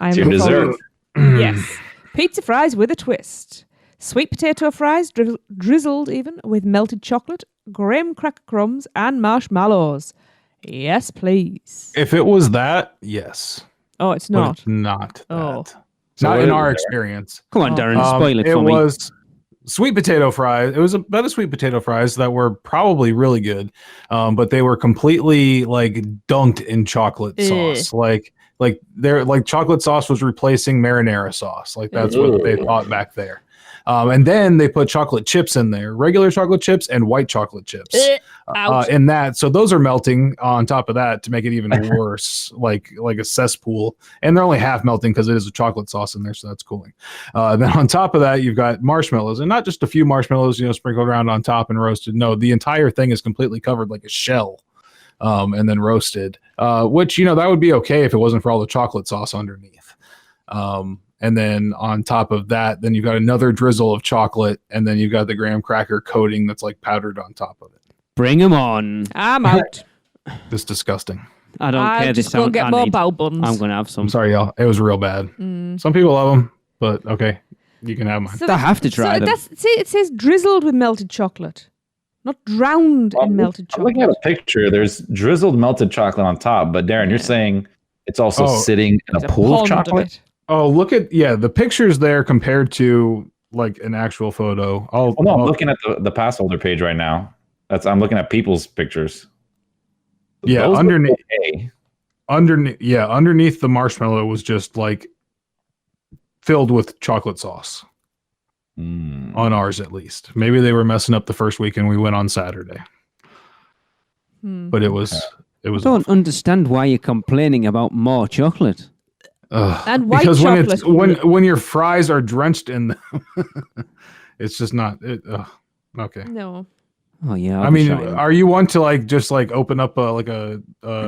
I'm It's your looking dessert. forward- Yes. Pizza fries with a twist. Sweet potato fries drizzled even with melted chocolate, graham cracker crumbs, and marshmallows. Yes, please. If it was that, yes. Oh, it's But not. it's not Oh. that. So Not what in is our it? experience. Come on, Oh. Darren, spoil it for It me. was sweet potato fries. It was a bed of sweet potato fries that were probably really good, but they were completely like dunked in chocolate sauce. Like they're like chocolate sauce was replacing marinara sauce. Like that's what they thought back there. And then they put chocolate chips in there, regular chocolate chips and white chocolate chips Ouch. in that. So those are melting on top of that to make it even worse, like a cesspool. And they're only half melting because it is a chocolate sauce in there, so that's cooling. Then on top of that, you've got marshmallows, and not just a few marshmallows, sprinkled around on top and roasted. No, the entire thing is completely covered like a shell, and then roasted. Which that would be okay if it wasn't for all the chocolate sauce underneath. And then on top of that, then you've got another drizzle of chocolate, and then you've got the graham cracker coating that's like powdered on top of it. Bring them on. I'm out. It's disgusting. I don't I'm care. just This going sound to get I more need. bao buns. I'm going to have I'm some. sorry, y'all. It was real bad. Mm. Some people love them, but okay, you can have mine. So I have to try them. it says drizzled with melted chocolate, not drowned in melted I'm looking chocolate. at a picture. There's drizzled melted chocolate on top, but Darren, you're saying it's also Oh. sitting in There's a pool of pond chocolate? it. Oh, look at the pictures there compared to like an actual photo. Well, no, I'm looking at the pass holder page right now. I'm looking at people's pictures. Yeah, Those look underneath. okay. Underneath the marshmallow was just like filled with chocolate sauce Mm. on ours, at least. Maybe they were messing up the first weekend we went on Saturday, but it was I don't understand why you're complaining about more chocolate. And white because chocolate. when your fries are drenched in them, it's just not okay. No. Oh yeah. I mean, are you one to like just like open up a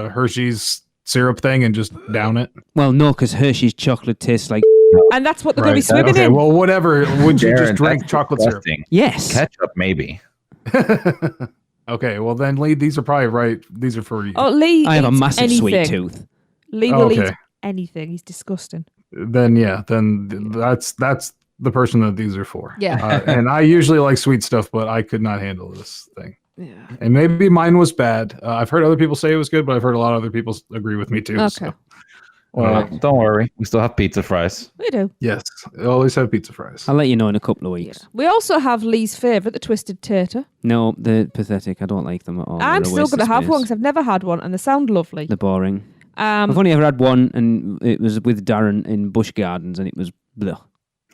Hershey's syrup thing and just down it? well, no, because Hershey's chocolate tastes like And that's what they're going to be swimming Okay. in. Well, whatever. Would you Darren, just drink that's chocolate syrup? disgusting. yes. Ketchup, maybe. Okay. Well, then, Lee, these are probably right. These are for you. Oh, Lee I have a eats massive anything. sweet tooth. Lee will Okay. eat anything. He's disgusting. Then that's the person that these are for. Yeah. And I usually like sweet stuff, but I could not handle this thing. Yeah. And maybe mine was bad. I've heard other people say it was good, but I've heard a lot of other people agree with me too. Okay. So, Well, don't worry. We still have pizza fries. We do. yes, I always have pizza fries. I'll let you know in a couple of Yeah. weeks. We also have Lee's favourite, the twisted tater. No, they're pathetic. I don't like them at all. I'm They're a still waste going of to have space. one because I've never had one and they sound lovely. They're boring. I've only ever had one, and it was with Darren in Busch Gardens, and it was blah.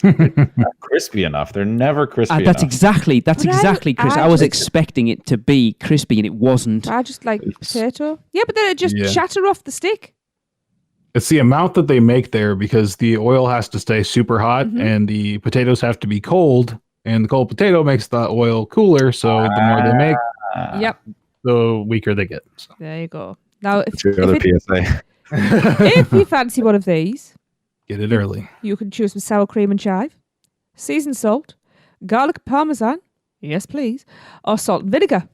Not crispy enough. They're never crispy That's enough. exactly, But Chris. I I was just- expecting it to be crispy, and it wasn't. I just like potato. Yeah, but then it just Yeah. shatter off the stick. It's the amount that they make there because the oil has to stay super hot Mhm. and the potatoes have to be cold, and the cold potato makes the oil cooler. So the more they make, Yep. the weaker they get. So. There you go. Now, What's your other PSA? if you fancy one of these, Get it early. you can choose with sour cream and chive, seasoned salt, garlic parmesan, Yes, please. Or salt and vinegar.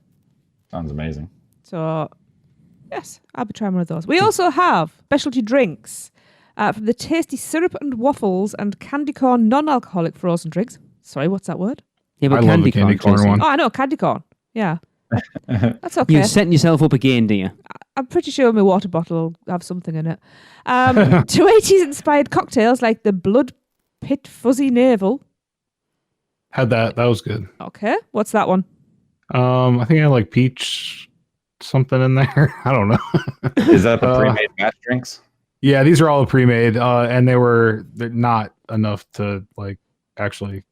Sounds amazing. So, yes, I'll be trying one of those. We also have specialty drinks from the tasty syrup and waffles and candy corn non-alcoholic frozen drinks. Sorry, what's that word? Yeah, but I love the candy corn Tracy. one. Oh, I know, candy corn. Yeah. That's okay. You're setting yourself up again, do you? I'm pretty sure my water bottle will have something in it. 280s inspired cocktails like the Blood Pit Fuzzy Navel. Had that. That was good. Okay, what's that one? I think I had like peach something in there. I don't know. Is that the pre-made match drinks? Yeah, these are all pre-made, and they're not enough to like actually.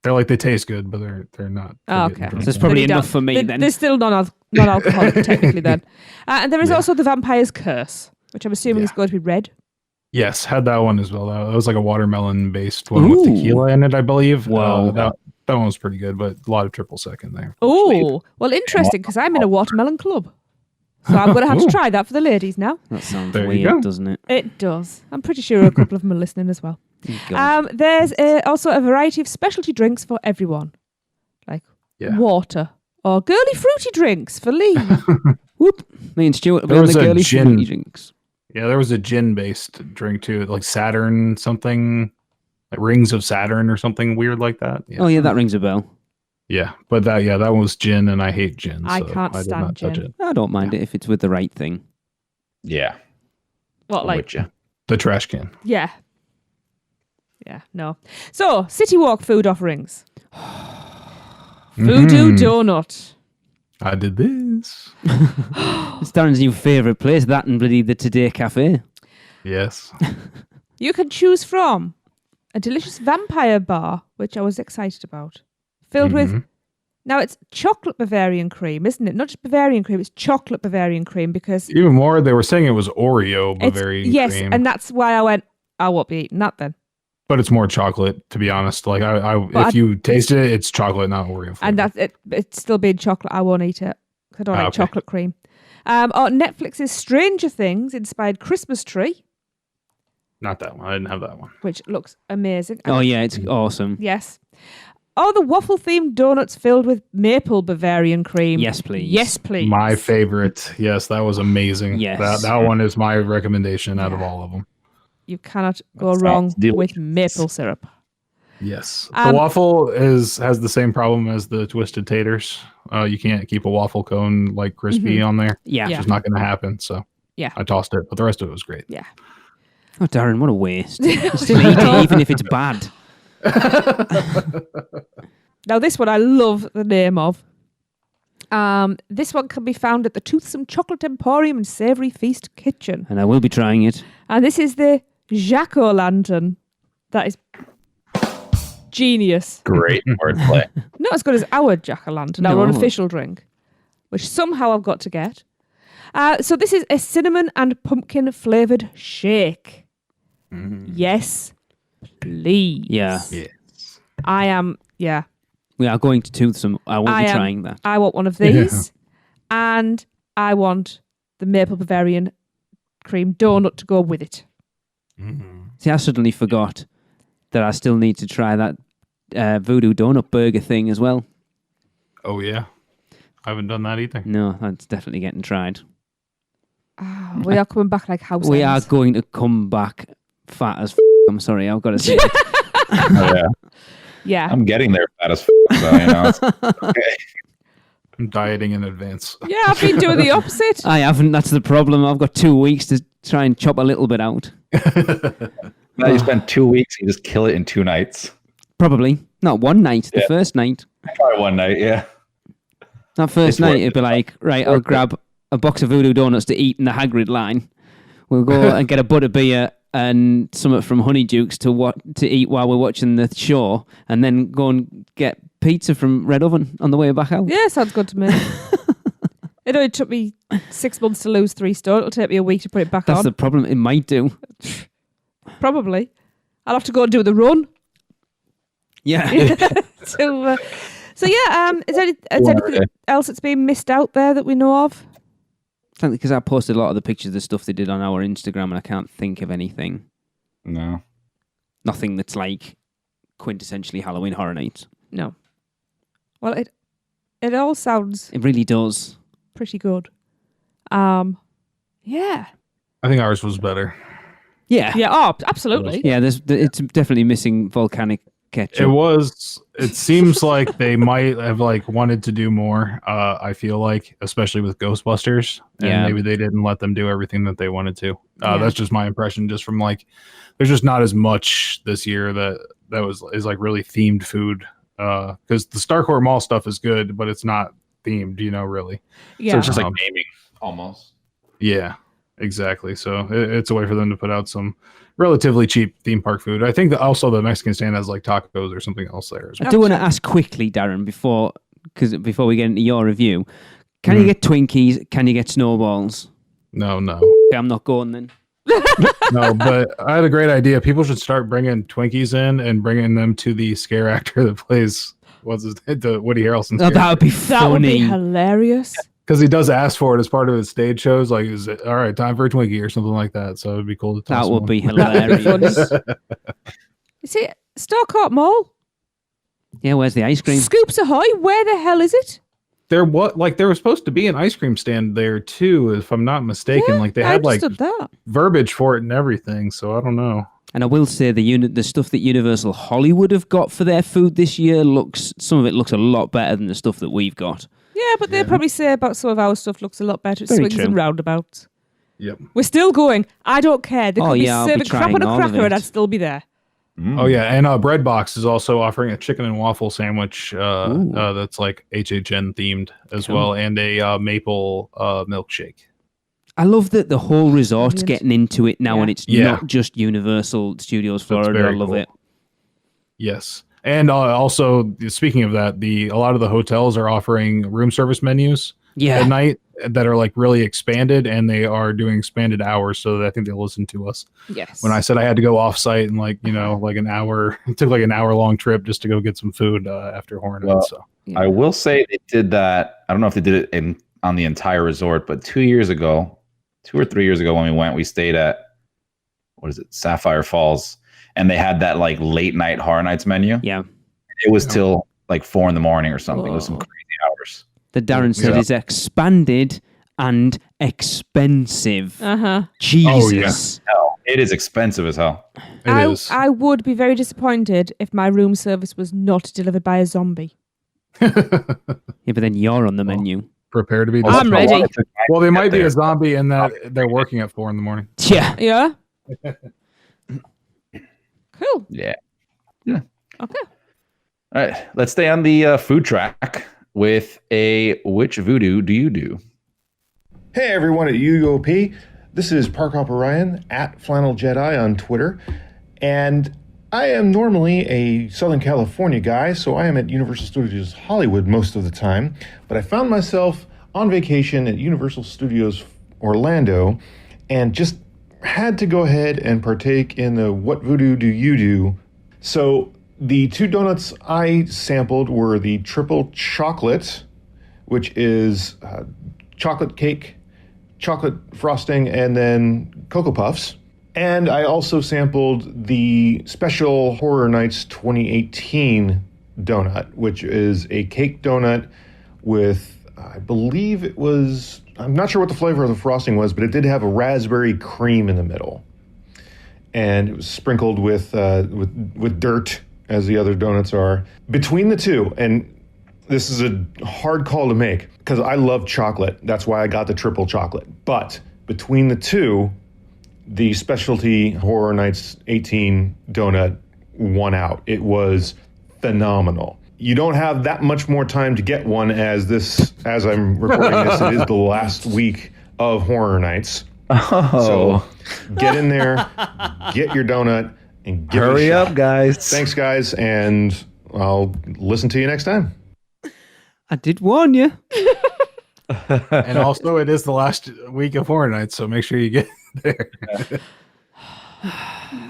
They're like they taste good, but they're not. Oh, okay. So it's probably enough for me then. They're still non-alcoholic technically then. And there is also the Vampire's Curse, which I'm assuming is going to be red. Yes, had that one as well. That was like a watermelon-based one with tequila in it, I believe. Wow. That one was pretty good, but a lot of triple sec in there. Oh, well, interesting, because I'm in a watermelon club. So I'm going to have to try that for the ladies now. That sounds There you weird, go. doesn't it? It does. I'm pretty sure a couple of them are listening as well. God. There's also a variety of specialty drinks for everyone, like water or girly fruity drinks for Lee. Whoop. Me and Stuart will be There on the was a girly gin. fruity drinks. Yeah, there was a gin-based drink too, like Saturn something, like Rings of Saturn or something weird like that. Yeah. Oh yeah, that rings a bell. Yeah, but that one was gin, and I hate gin. I so can't did stand not touch gin. it. I don't mind it if it's with the right thing. Yeah. What, I'm like? with you. The trash can. Yeah. Yeah, no. So, City Walk food offerings. Voodoo donut. I did this. It's Darren's new favourite place, that and bloody the Today Cafe. Yes. You can choose from a delicious vampire bar, which I was excited about, filled with, now it's chocolate Bavarian cream, isn't it? Not just Bavarian cream, it's chocolate Bavarian cream because Even more, they were saying it was Oreo Bavarian yes, cream. and that's why I went, I won't be eating that then. But it's more chocolate, to be honest. Like if you taste it, it's chocolate, not Oreo. And flavor. that's it. It's still being chocolate. I won't eat it. I don't like okay. chocolate cream. Or Netflix's Stranger Things inspired Christmas tree, Not that one. I didn't have that one. which looks amazing. Oh yeah, it's awesome. Yes. Oh, the waffle themed donuts filled with maple Bavarian cream. Yes, please. Yes, please. My favorite. Yes, that was amazing. Yes. That one is my recommendation out of all of them. You cannot go That wrong sounds delicious. with maple syrup. Yes. The waffle has the same problem as the twisted taters. You can't keep a waffle cone like crispy on there. Yeah. Yeah. It's just not going to happen. So Yeah. I tossed it, but the rest of it was great. Yeah. Oh, Darren, what a waste. You still eat it even if it's bad. Now, this one I love the name of. This one can be found at the Toothsome Chocolate Emporium and Savoury Feast Kitchen. And I will be trying it. And this is the Jack-o'-lantern. That is genius. Great wordplay. Not as good as our Jack-o'-lantern, No. our unofficial drink, which somehow I've got to get. So this is a cinnamon and pumpkin flavoured shake. Yes, please. Yeah. Yes. I am, yeah. We are going to Toothsome. I won't be trying that. I want one of these. And I want the maple Bavarian cream donut to go with it. See, I suddenly forgot that I still need to try that Voodoo donut burger thing as well. Oh, yeah. I haven't done that either. No, that's definitely getting tried. We are coming back like house We are elves. going to come back fat as I'm sorry, I've got to say it. Oh, yeah. Yeah. I'm getting there fat as so, it's okay. I'm dieting in advance. Yeah, I've been doing the opposite. I haven't, that's the problem. I've got 2 weeks to try and chop a little bit out. Now you spend 2 weeks, you just kill it in 2 nights. Probably. Not one night, the Yeah. first night. Probably one night, yeah. That first It's night, worth it'd be it. like, right, I'll grab a box of Voodoo donuts to eat in the Hagrid line. We'll go and get a butterbeer and something from Honeydukes to eat while we're watching the show, and then go and get pizza from Red Oven on the way back out. Yeah, sounds good to me. It only took me 6 months to lose 3 stone. It'll take me a week to put it back That's on. the problem. It might do. Probably. I'll have to go and do the run. Yeah. So yeah, is there anything else that's been missed out there that we know of? Because I posted a lot of the pictures of the stuff they did on our Instagram, and I can't think of anything. No. Nothing that's like quintessentially Halloween Horror Nights. No. Well, it all sounds It really does. pretty good. Yeah. I think ours was better. Yeah. Yeah. Oh, absolutely. Yeah, it's definitely missing volcanic ketchup. It seems like they might have like wanted to do more. I feel like, especially with Ghostbusters, and Yeah. maybe they didn't let them do everything that they wanted to. Yeah. That's just my impression, just from like, there's just not as much this year that is like really themed food. Because the Starcourt Mall stuff is good, but it's not themed, really. Yeah. So it's just like naming almost. Yeah, exactly. So it's a way for them to put out some relatively cheap theme park food. I think that also the Mexican stand has like tacos or something else there as well. I do want to ask quickly, Darren, before we get into your review. Can you get Twinkies? Can you get snowballs? No. Okay, I'm not going then. No, but I had a great idea. People should start bringing Twinkies in and bringing them to the scare actor that plays the Woody Harrelson's Oh, that would be That would be funny. hilarious. because he does ask for it as part of his stage shows. Like, is it all right? Time for a Twinkie or something like that. So it'd be cool to toss That would one. be That would be hilarious. You see, Starcourt Mall, Yeah, where's the ice cream? Scoops Ahoy. Where the hell is it? There was supposed to be an ice cream stand there too, if I'm not mistaken. Yeah, Like they I had like understood that. verbiage for it and everything. So I don't know. And I will say the stuff that Universal Hollywood have got for their food this year some of it looks a lot better than the stuff that we've got. Yeah, but they'll probably say about some of our stuff looks a lot better at Very swings true. and roundabouts. Yep. We're still going. I don't care. They Oh, could be yeah, I'll be serving crap trying on a all of cracker and it. I'd still be there. Oh yeah, and Breadbox is also offering a chicken and waffle sandwich that's like HHN themed as Cool. well, and a maple milkshake. I love that the whole resort's Brilliant. getting into it now, Yeah. and it's Yeah. not just Universal Studios Florida. I very love cool. it. Yes, and also speaking of that, a lot of the hotels are offering room service menus Yeah. at night that are like really expanded, and they are doing expanded hours, so that I think they listen to us. Yes. When I said I had to go off site and like an hour, it took like an hour long trip just to go get some food after Hornet. Well, So Yeah. I will say they did that. I don't know if they did it on the entire resort, but 2 or 3 years ago when we went, we stayed at Sapphire Falls, and they had that like late night Horror Nights menu. Yeah. It was till like 4 a.m. or something. It was some Whoa. crazy hours. That Darren said Yeah. is expanded and expensive. Uh-huh. Jesus. Hell, it is expensive as hell. it is. I would be very disappointed if my room service was not delivered by a zombie. Yeah, but then you're on the menu. Prepare to be. Well, I'm that's ready. what it took Well, they might be there. a zombie in that they're working at 4 a.m. Yeah. Yeah? Cool. Yeah. Okay. All right. Let's stay on the food track with a which voodoo do you do? Hey everyone at UUOP, this is Park Hopper Ryan at Flannel Jedi on Twitter, and I am normally a Southern California guy, so I am at Universal Studios Hollywood most of the time, but I found myself on vacation at Universal Studios Orlando and just had to go ahead and partake in the What Voodoo Do You Do? So the two donuts I sampled were the triple chocolate, which is chocolate cake, chocolate frosting, and then Cocoa Puffs. And I also sampled the Special Horror Nights 2018 donut, which is a cake donut with, I believe it was, I'm not sure what the flavor of the frosting was, but it did have a raspberry cream in the middle. And it was sprinkled with dirt, as the other donuts are. Between the two, and this is a hard call to make because I love chocolate. That's why I got the triple chocolate. But between the two, the Specialty Horror Nights 18 donut won out. It was phenomenal. You don't have that much more time to get one as I'm recording this, it is the last week of Horror Nights. So get in there, get your donut, and give it a Hurry shot. up, guys. Thanks, guys, and I'll listen to you next time. I did warn you. And also, it is the last week of Horror Nights, so make sure you get there.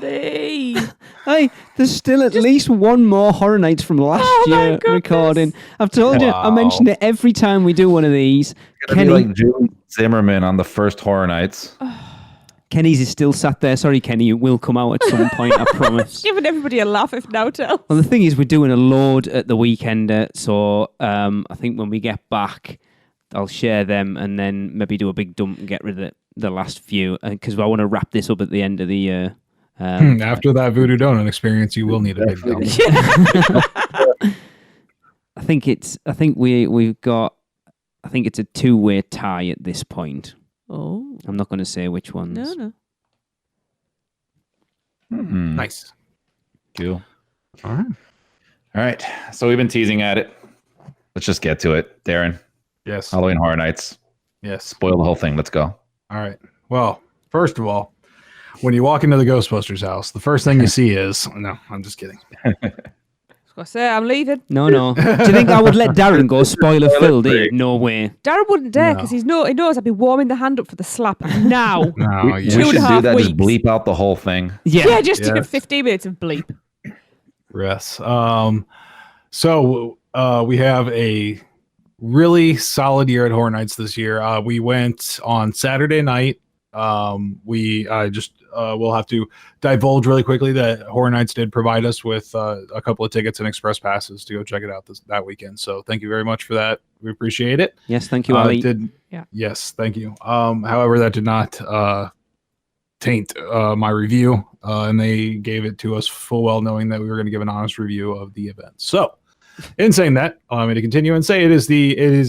Hey, there's still at least one more Horror Nights from last my year goodness. recording. I've told you, I Wow. mentioned it every time we do one of these. It's gonna be like Julie Zimmerman on the first Horror Nights. Kenny's is still sat there. Sorry, Kenny, it will come out at some point, I promise. Giving everybody a laugh if now tell. Well, the thing is, we're doing a load at the weekend, so I think when we get back, I'll share them and then maybe do a big dump and get rid of the last few, because I want to wrap this up at the end of the year. After that Voodoo Donut experience, you will need a big dump. I think it's a 2-way tie at this point. Oh. I'm not going to say which ones. No. Nice. Cool. All right. So we've been teasing at it. Let's just get to it. Darren, Yes. Halloween Horror Nights. Yes. Spoil the whole thing. Let's go. All right. Well, first of all, when you walk into the Ghostbusters house, the first thing you see is... No, I'm just kidding. I was going to say, I'm leaving. No. Do you think I would let Darren go spoiler filled? Do you? No way. Darren wouldn't dare No. because he knows I'd be warming the hand up for the slap now. No, We yeah. should do 2.5 that. Just weeks. bleep out the whole thing. Yeah, just do Yes. 15 minutes of bleep. Yes. So we have a really solid year at Horror Nights this year. We went on Saturday night. We'll have to divulge really quickly that Horror Nights did provide us with a couple of tickets and express passes to go check it out that weekend. So thank you very much for that. We appreciate it. Yes, thank you, Ali. Yeah. Yes, thank you. However, that did not taint my review, and they gave it to us full well knowing that we were going to give an honest review of the event. So, in saying that, allow me to continue and say it is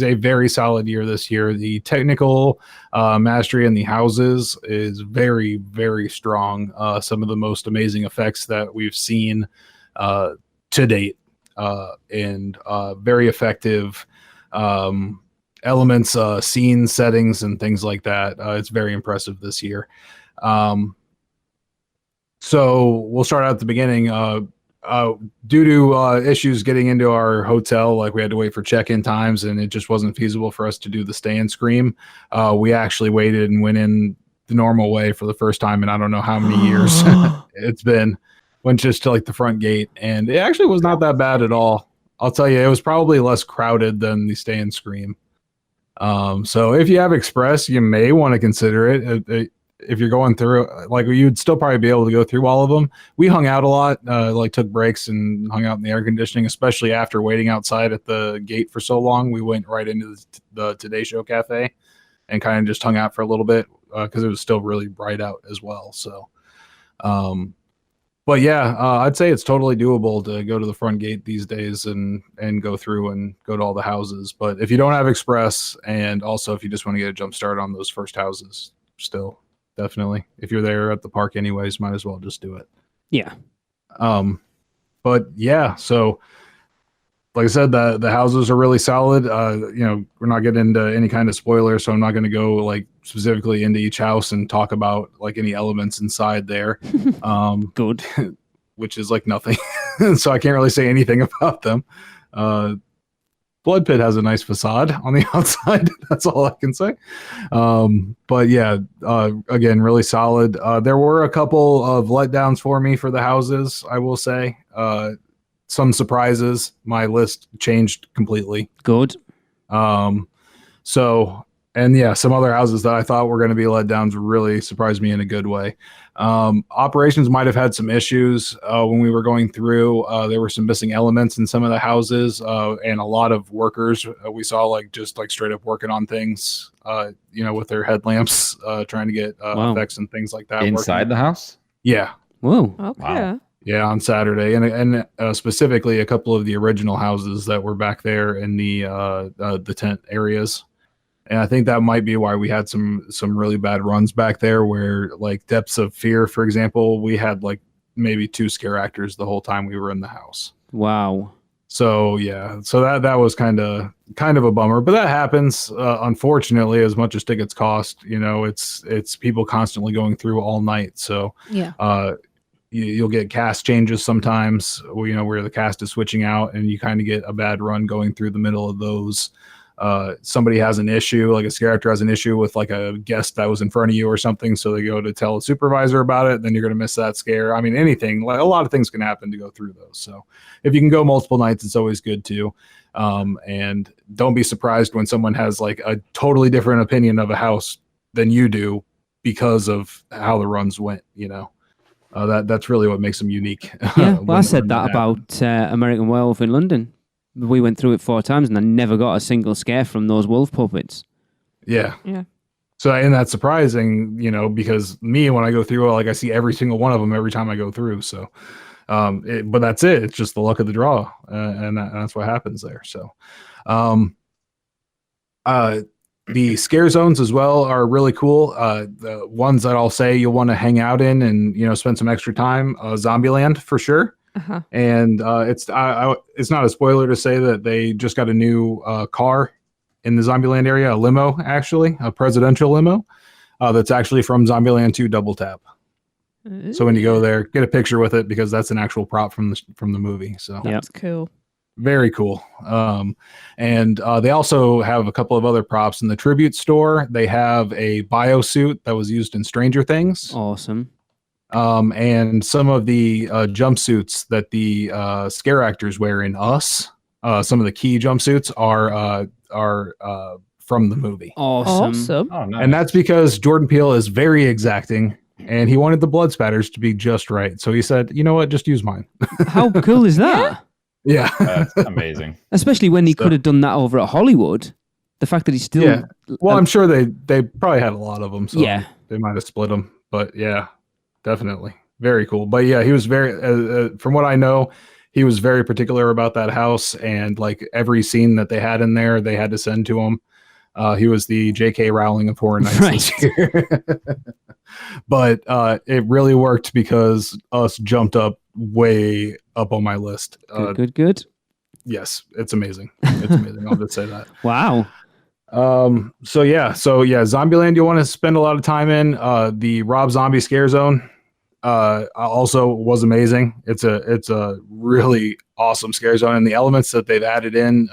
a very solid year this year. The technical mastery in the houses is very, very strong. Some of the most amazing effects that we've seen to date, and very effective elements, scene settings, and things like that. It's very impressive this year. So we'll start out at the beginning. Due to issues getting into our hotel, like we had to wait for check-in times and it just wasn't feasible for us to do the stay and scream. We actually waited and went in the normal way for the first time in I don't know how many years it's been. Went just to like the front gate, and it actually was not that bad at all. I'll tell you, it was probably less crowded than the stay and scream. So if you have express, you may want to consider it. If you're going through, like, you'd still probably be able to go through all of them. We hung out a lot, like took breaks and hung out in the air conditioning, especially after waiting outside at the gate for so long. We went right into the Today Show Cafe and kind of just hung out for a little bit because it was still really bright out as well. So, but yeah, I'd say it's totally doable to go to the front gate these days and go through and go to all the houses. But if you don't have express, and also if you just want to get a jump start on those first houses, still. Definitely. If you're there at the park anyways, might as well just do it. Yeah. But yeah, so like I said, the houses are really solid. We're not getting into any kind of spoiler, so I'm not going to go like specifically into each house and talk about like any elements inside there. Good. Which is like nothing. So I can't really say anything about them. Blood Pit has a nice facade on the outside. That's all I can say. But yeah, again, really solid. There were a couple of letdowns for me for the houses, I will say. Some surprises. My list changed completely. Good. And yeah, some other houses that I thought were going to be letdowns really surprised me in a good way. Operations might have had some issues when we were going through. There were some missing elements in some of the houses, and a lot of workers we saw like just like straight up working on things, with their headlamps, trying to get effects and things like that. Inside the house? Yeah. Whoa. Okay. Wow. Yeah, on Saturday, and specifically a couple of the original houses that were back there in the tent areas. And I think that might be why we had some really bad runs back there where like Depths of Fear, for example, we had like maybe 2 scare actors the whole time we were in the house. Wow. So yeah, so that was kind of a bummer, but that happens. Unfortunately, as much as tickets cost, it's people constantly going through all night. So Yeah. You'll get cast changes sometimes, where the cast is switching out and you kind of get a bad run going through the middle of those. Somebody has an issue, like a scare actor has an issue with like a guest that was in front of you or something, so they go to tell a supervisor about it, then you're going to miss that scare. I mean, anything, like a lot of things can happen to go through those. So if you can go multiple nights, it's always good too. And don't be surprised when someone has like a totally different opinion of a house than you do, because of how the runs went. That's really what makes them unique. Yeah, well, I said that about American Werewolf in London. We went through it 4 times, and I never got a single scare from those wolf puppets. Yeah. Yeah. So, and that's surprising, because me, when I go through, I see every single one of them every time I go through. So, but that's it. It's just the luck of the draw, and that's what happens there. So, the scare zones as well are really cool. The ones that I'll say you'll want to hang out in and spend some extra time. Zombieland for sure. Uh-huh. And it's not a spoiler to say that they just got a new car in the Zombieland area, a limo, actually, a presidential limo that's actually from Zombieland 2 Double Tap. So when you go there, get a picture with it because that's an actual prop from the movie. So That's cool. very cool. And they also have a couple of other props in the tribute store. They have a biosuit that was used in Stranger Things. Awesome. And some of the jumpsuits that the scare actors wear in Us. Some of the key jumpsuits are from the movie. Awesome. Oh, nice. And that's because Jordan Peele is very exacting, and he wanted the blood spatters to be just right. So he said, you know what, just use mine. How cool is that? Yeah. That's amazing. Especially when he could have done that over at Hollywood. The fact that he's still... Yeah. Well, I'm sure they probably had a lot of them, so Yeah. they might have split them. But yeah, definitely. Very cool. But yeah, he was very, from what I know, he was very particular about that house, and like every scene that they had in there, they had to send to him. He was the J.K. Rowling of Horror Nights this year. But it really worked because Us jumped up way up on my list. Good. Yes, it's amazing. It's amazing. I'll just say that. Wow. So yeah, Zombieland you want to spend a lot of time in. The Rob Zombie Scare Zone also was amazing. It's a really awesome scare zone, and the elements that they've added in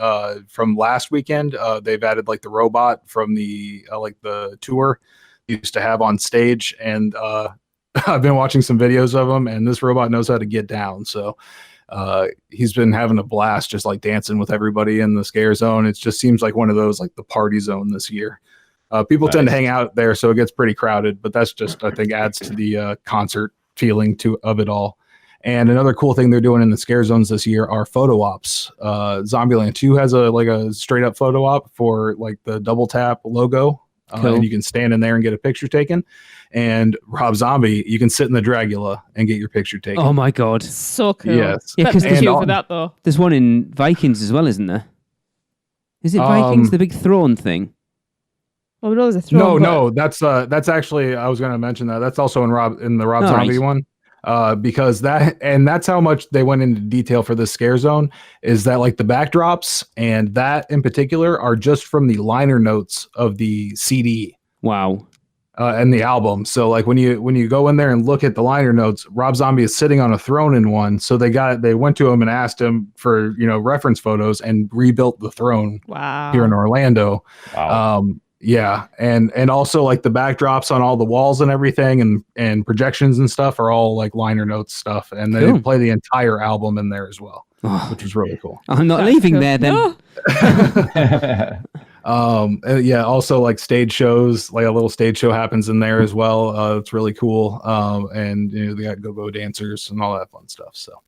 from last weekend, they've added like the robot from the like the tour they used to have on stage, and I've been watching some videos of him, and this robot knows how to get down. So he's been having a blast just like dancing with everybody in the scare zone. It just seems like one of those like the party zone this year. People tend to hang out there, so it gets pretty crowded, but that's just, I think, adds to the concert feeling of it all. And another cool thing they're doing in the scare zones this year are photo ops. Zombieland 2 has a straight up photo op for like the Double Tap logo. Cool. And you can stand in there and get a picture taken. And Rob Zombie, you can sit in the Dragula and get your picture taken. Oh my God. So cool. Yes. Yeah, That's 'cause the there's- queue for that though. There's one in Vikings as well, isn't there? Is it Vikings, the big throne thing? Well, we know there's a throne. No, that's actually, I was going to mention that. That's also in the Rob All Zombie right. one. Because that's how much they went into detail for this scare zone, is that like the backdrops and that in particular are just from the liner notes of the CD Wow. and the album. So like when you go in there and look at the liner notes, Rob Zombie is sitting on a throne in one. So they went to him and asked him for, reference photos and rebuilt the throne Wow. here in Orlando. Wow. Yeah, and also like the backdrops on all the walls and everything, and projections and stuff are all like liner notes stuff, and they Cool. play the entire album in there as well, Oh, which is really cool. I'm not That's leaving cool. there then. No. Yeah, also like stage shows, like a little stage show happens in there as well. It's really cool. And they got go-go dancers and all that fun stuff. So,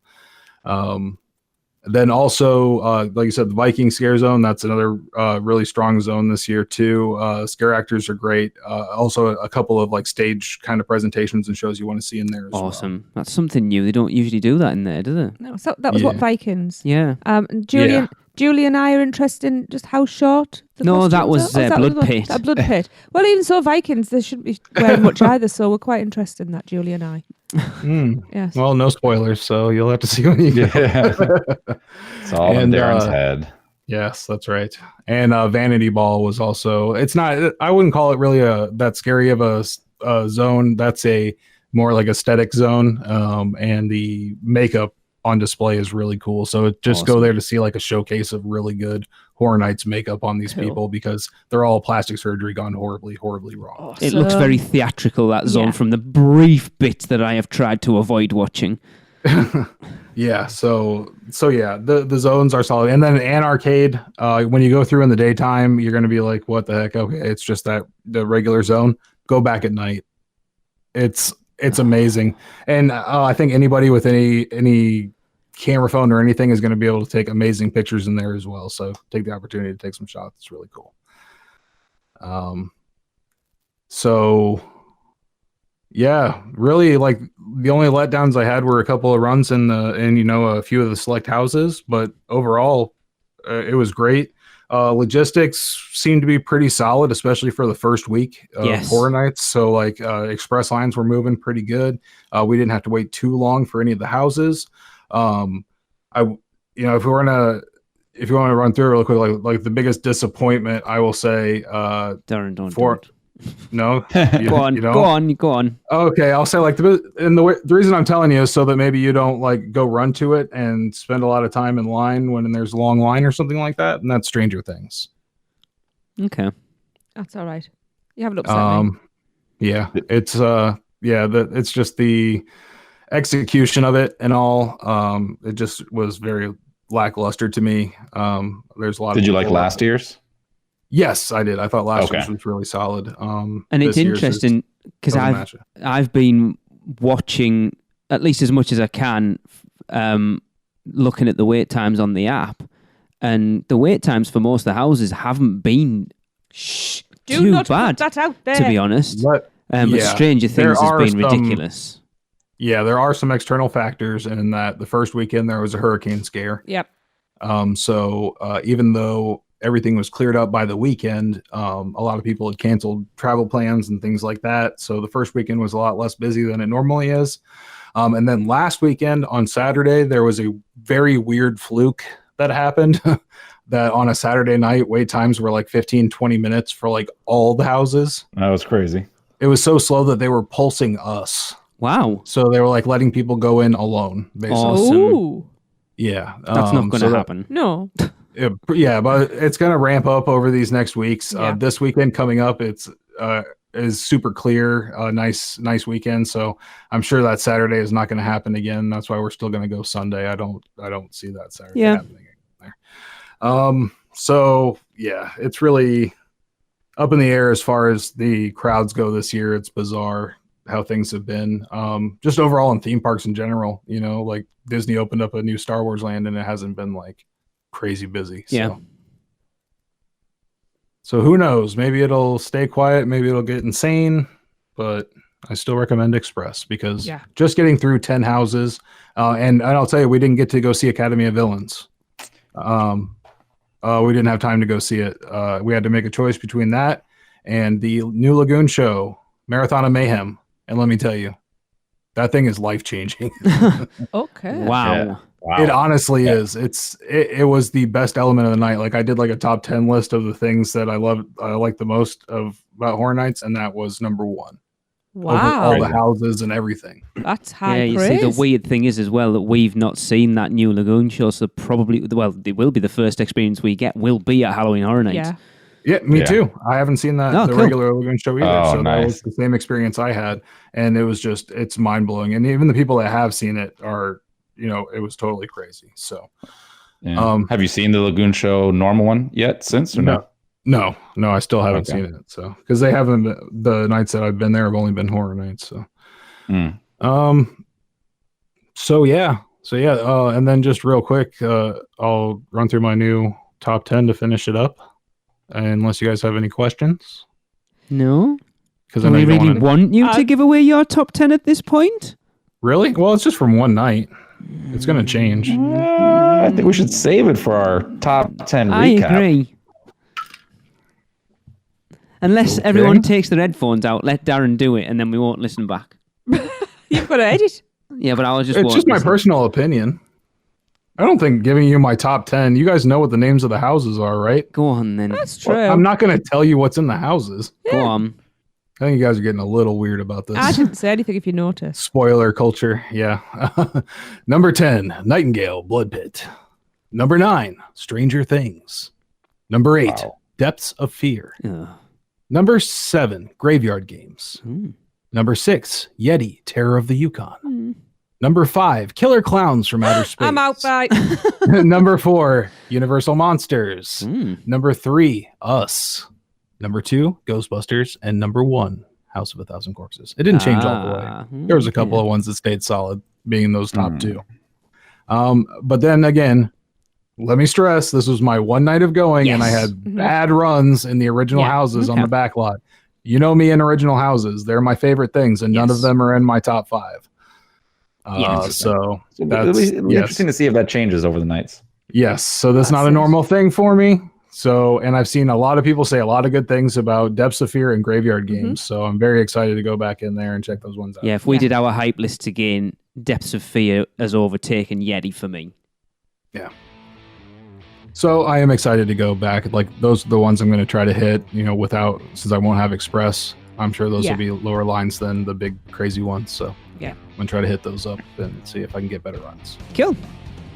then also, like you said, the Viking Scare Zone, that's another really strong zone this year too. Scare actors are great. Also a couple of like stage kind of presentations and shows you want to see in there as well. Awesome. That's something new. They don't usually do that in there, do they? No, so that was what Yeah. Vikings. Yeah. And Julie and I are interested in just how short. The No, that costumes was, are. Blood the one? Pit. That Blood Pit. Well, even so, Vikings they shouldn't be wearing much either. So we're quite interested in that, Julie and I. Yes. Well, no spoilers, so you'll have to see when you go. Yeah. It's all in And, Darren's head. Yes, that's right. And Vanity Ball was also. It's not. I wouldn't call it really that scary of a zone. That's a more like aesthetic zone. And the makeup on display is really cool. So just go Awesome. there to see like a showcase of really good Horror Nights makeup on these Cool. people, because they're all plastic surgery gone horribly, horribly wrong. Awesome. It looks very theatrical, that zone, Yeah. from the brief bits that I have tried to avoid watching. Yeah, so yeah, the zones are solid. And then an arcade, when you go through in the daytime, you're going to be like, what the heck? Okay, it's just the regular zone. Go back at night. It's amazing, and I think anybody with any camera phone or anything is going to be able to take amazing pictures in there as well. So take the opportunity to take some shots. It's really cool. So yeah, really, like the only letdowns I had were a couple of runs in a few of the select houses, but overall it was great. Logistics seemed to be pretty solid, especially for the first week of Horror Nights. So like express lines were moving pretty good. We didn't have to wait too long for any of the houses. If you want to run through real quick, like the biggest disappointment, I will say, Darren, don't. No, Go on. Okay, I'll say like the reason I'm telling you is so that maybe you don't like go run to it and spend a lot of time in line when there's a long line or something like that, and that's Stranger Things. Okay, that's all right. You haven't upset me. Yeah, it's just the execution of it and all. It just was very lackluster to me. There's a lot. Did you like last year's? Yes, I did. I thought last year's was really solid. And it's interesting because I've been watching at least as much as I can, looking at the wait times on the app, and the wait times for most of the houses haven't been too bad. Put that out there. To be honest, but Stranger Things has been ridiculous. Yeah, there are some external factors in that. The first weekend there was a hurricane scare. Yep. So even though everything was cleared up by the weekend, a lot of people had canceled travel plans and things like that. So the first weekend was a lot less busy than it normally is. And then last weekend on Saturday, there was a very weird fluke that happened that on a Saturday night, wait times were like 15, 20 minutes for like all the houses. That was crazy. It was so slow that they were pulsing us. Wow. So they were like letting people go in alone, basically. Awesome. Ooh. Yeah. That's not going to happen. No. Yeah, but it's going to ramp up over these next weeks. Yeah. This weekend coming up, is super clear. Nice weekend. So I'm sure that Saturday is not going to happen again. That's why we're still going to go Sunday. I don't see that Saturday happening there. So yeah, it's really up in the air as far as the crowds go this year. It's bizarre how things have been. Just overall in theme parks in general, like Disney opened up a new Star Wars land and it hasn't been like crazy busy. So who knows? Maybe it'll stay quiet. Maybe it'll get insane. But I still recommend Express because just getting through 10 houses, and I'll tell you, we didn't get to go see Academy of Villains. We didn't have time to go see it. We had to make a choice between that and the new Lagoon show, Marathon of Mayhem. And let me tell you, that thing is life-changing. Okay. Wow. Yeah. Wow. It honestly is. It was the best element of the night. Like I did like a top 10 list of the things that I like the most about Horror Nights, and that was number one. Wow. All the houses and everything. That's high you praise. see, the weird thing is as well that we've not seen that new Lagoon show, so probably, it will be the first experience we get, will be at Halloween Horror Nights. Yeah, me too. I haven't seen that regular Lagoon show either. So nice. That was the same experience I had. And it was it's mind blowing. And even the people that have seen it are, it was totally crazy. So have you seen the Lagoon show normal one yet since or no? No, I still haven't seen it. So because they haven't been, the nights that I've been there have only been Horror Nights. So and then just real quick, I'll run through my new top 10 to finish it up. Unless you guys have any questions. No? Because I really want you to give away your top 10 at this point? Really? Well, it's just from one night. It's going to change. I think we should save it for our top 10 recap. I agree. Unless everyone takes their headphones out, let Darren do it, and then we won't listen back. You've got to edit. Yeah, but it's just my personal opinion. I don't think giving you my top 10, you guys know what the names of the houses are, right? Go on then. That's true. Well, I'm not going to tell you what's in the houses. Go on. I think you guys are getting a little weird about this. I didn't say anything if you notice. Spoiler culture, yeah. Number 10, Nightingale, Blood Pit. Number 9, Stranger Things. Number 8, Depths of Fear. Number 7, Graveyard Games. Number 6, Yeti, Terror of the Yukon. Number 5, Killer Clowns from Outer Space. I'm out, bye. Number 4, Universal Monsters. Number 3, Us. Number 2, Ghostbusters. And number 1, House of a Thousand Corpses. It didn't change all the way. There was a couple of ones that stayed solid, being those top two. But then again, let me stress, this was my one night of going, and I had bad runs in the original houses on the back lot. You know me in original houses. They're my favorite things, and none of them are in my top 5. So that's it'll be interesting to see if that changes over the nights. Yes. So that's not a normal thing for me. So, and I've seen a lot of people say a lot of good things about Depths of Fear and Graveyard Games. So I'm very excited to go back in there and check those ones out. Yeah, if we did our hype list again, Depths of Fear has overtaken Yeti for me. Yeah. So I am excited to go back. Like, those are the ones I'm going to try to hit, without, since I won't have Express. I'm sure those will be lower lines than the big crazy ones. So yeah, I'm going to try to hit those up and see if I can get better runs. Cool.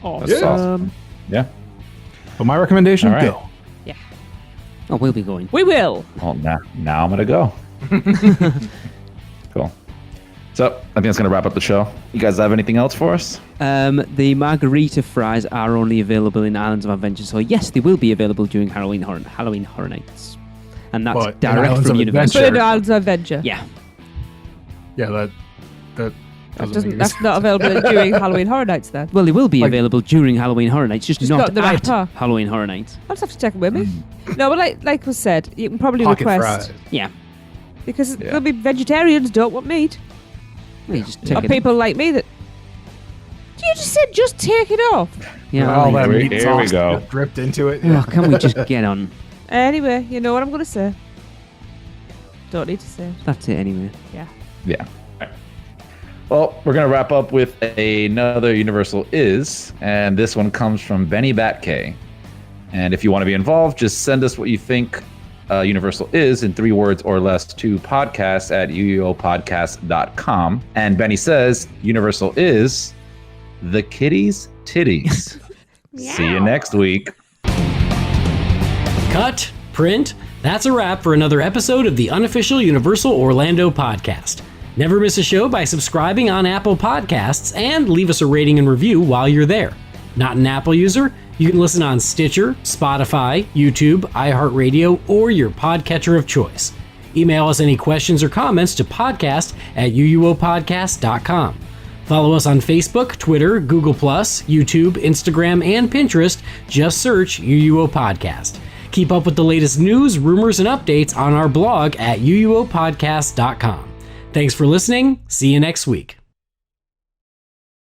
Awesome. Yeah. But my recommendation, go. Yeah. Oh, we'll be going. We will. Well, now I'm going to go. Cool. So I think that's going to wrap up the show. You guys have anything else for us? The margarita fries are only available in Islands of Adventure, so yes, they will be available during Halloween Horror Nights. And that's direct from Universal. But in Islands of Adventure. Yeah. Yeah, that's not available during Halloween Horror Nights then. Well, they will be available during Halloween Horror Nights, just not the right at part. Halloween Horror Nights. I'll just have to take them with me. No, but like was said, you can probably Pocket request. fries. Yeah. Because there'll be vegetarians don't want meat. You just Or take it. people like me that... You just said just take it off. Yeah, all that Here meat we sauce go. that dripped into it. Oh, can we just get on? Anyway, you know what I'm going to say. Don't need to say. That's it anyway. Yeah. Yeah. Well, we're going to wrap up with another Universal Is, and this one comes from Benny Batk. And if you want to be involved, just send us what you think Universal is in 3 words or less to podcast@uuopodcast.com. And Benny says, Universal is the kitty's titties. See you next week. Cut, print. That's a wrap for another episode of the Unofficial Universal Orlando podcast. Never miss a show by subscribing on Apple Podcasts and leave us a rating and review while you're there. Not an Apple user? You can listen on Stitcher, Spotify, YouTube, iHeartRadio, or your podcatcher of choice. Email us any questions or comments to podcast@uuopodcast.com. Follow us on Facebook, Twitter, Google+, YouTube, Instagram, and Pinterest. Just search UUO Podcast. Keep up with the latest news, rumors, and updates on our blog at uuopodcast.com. Thanks for listening. See you next week.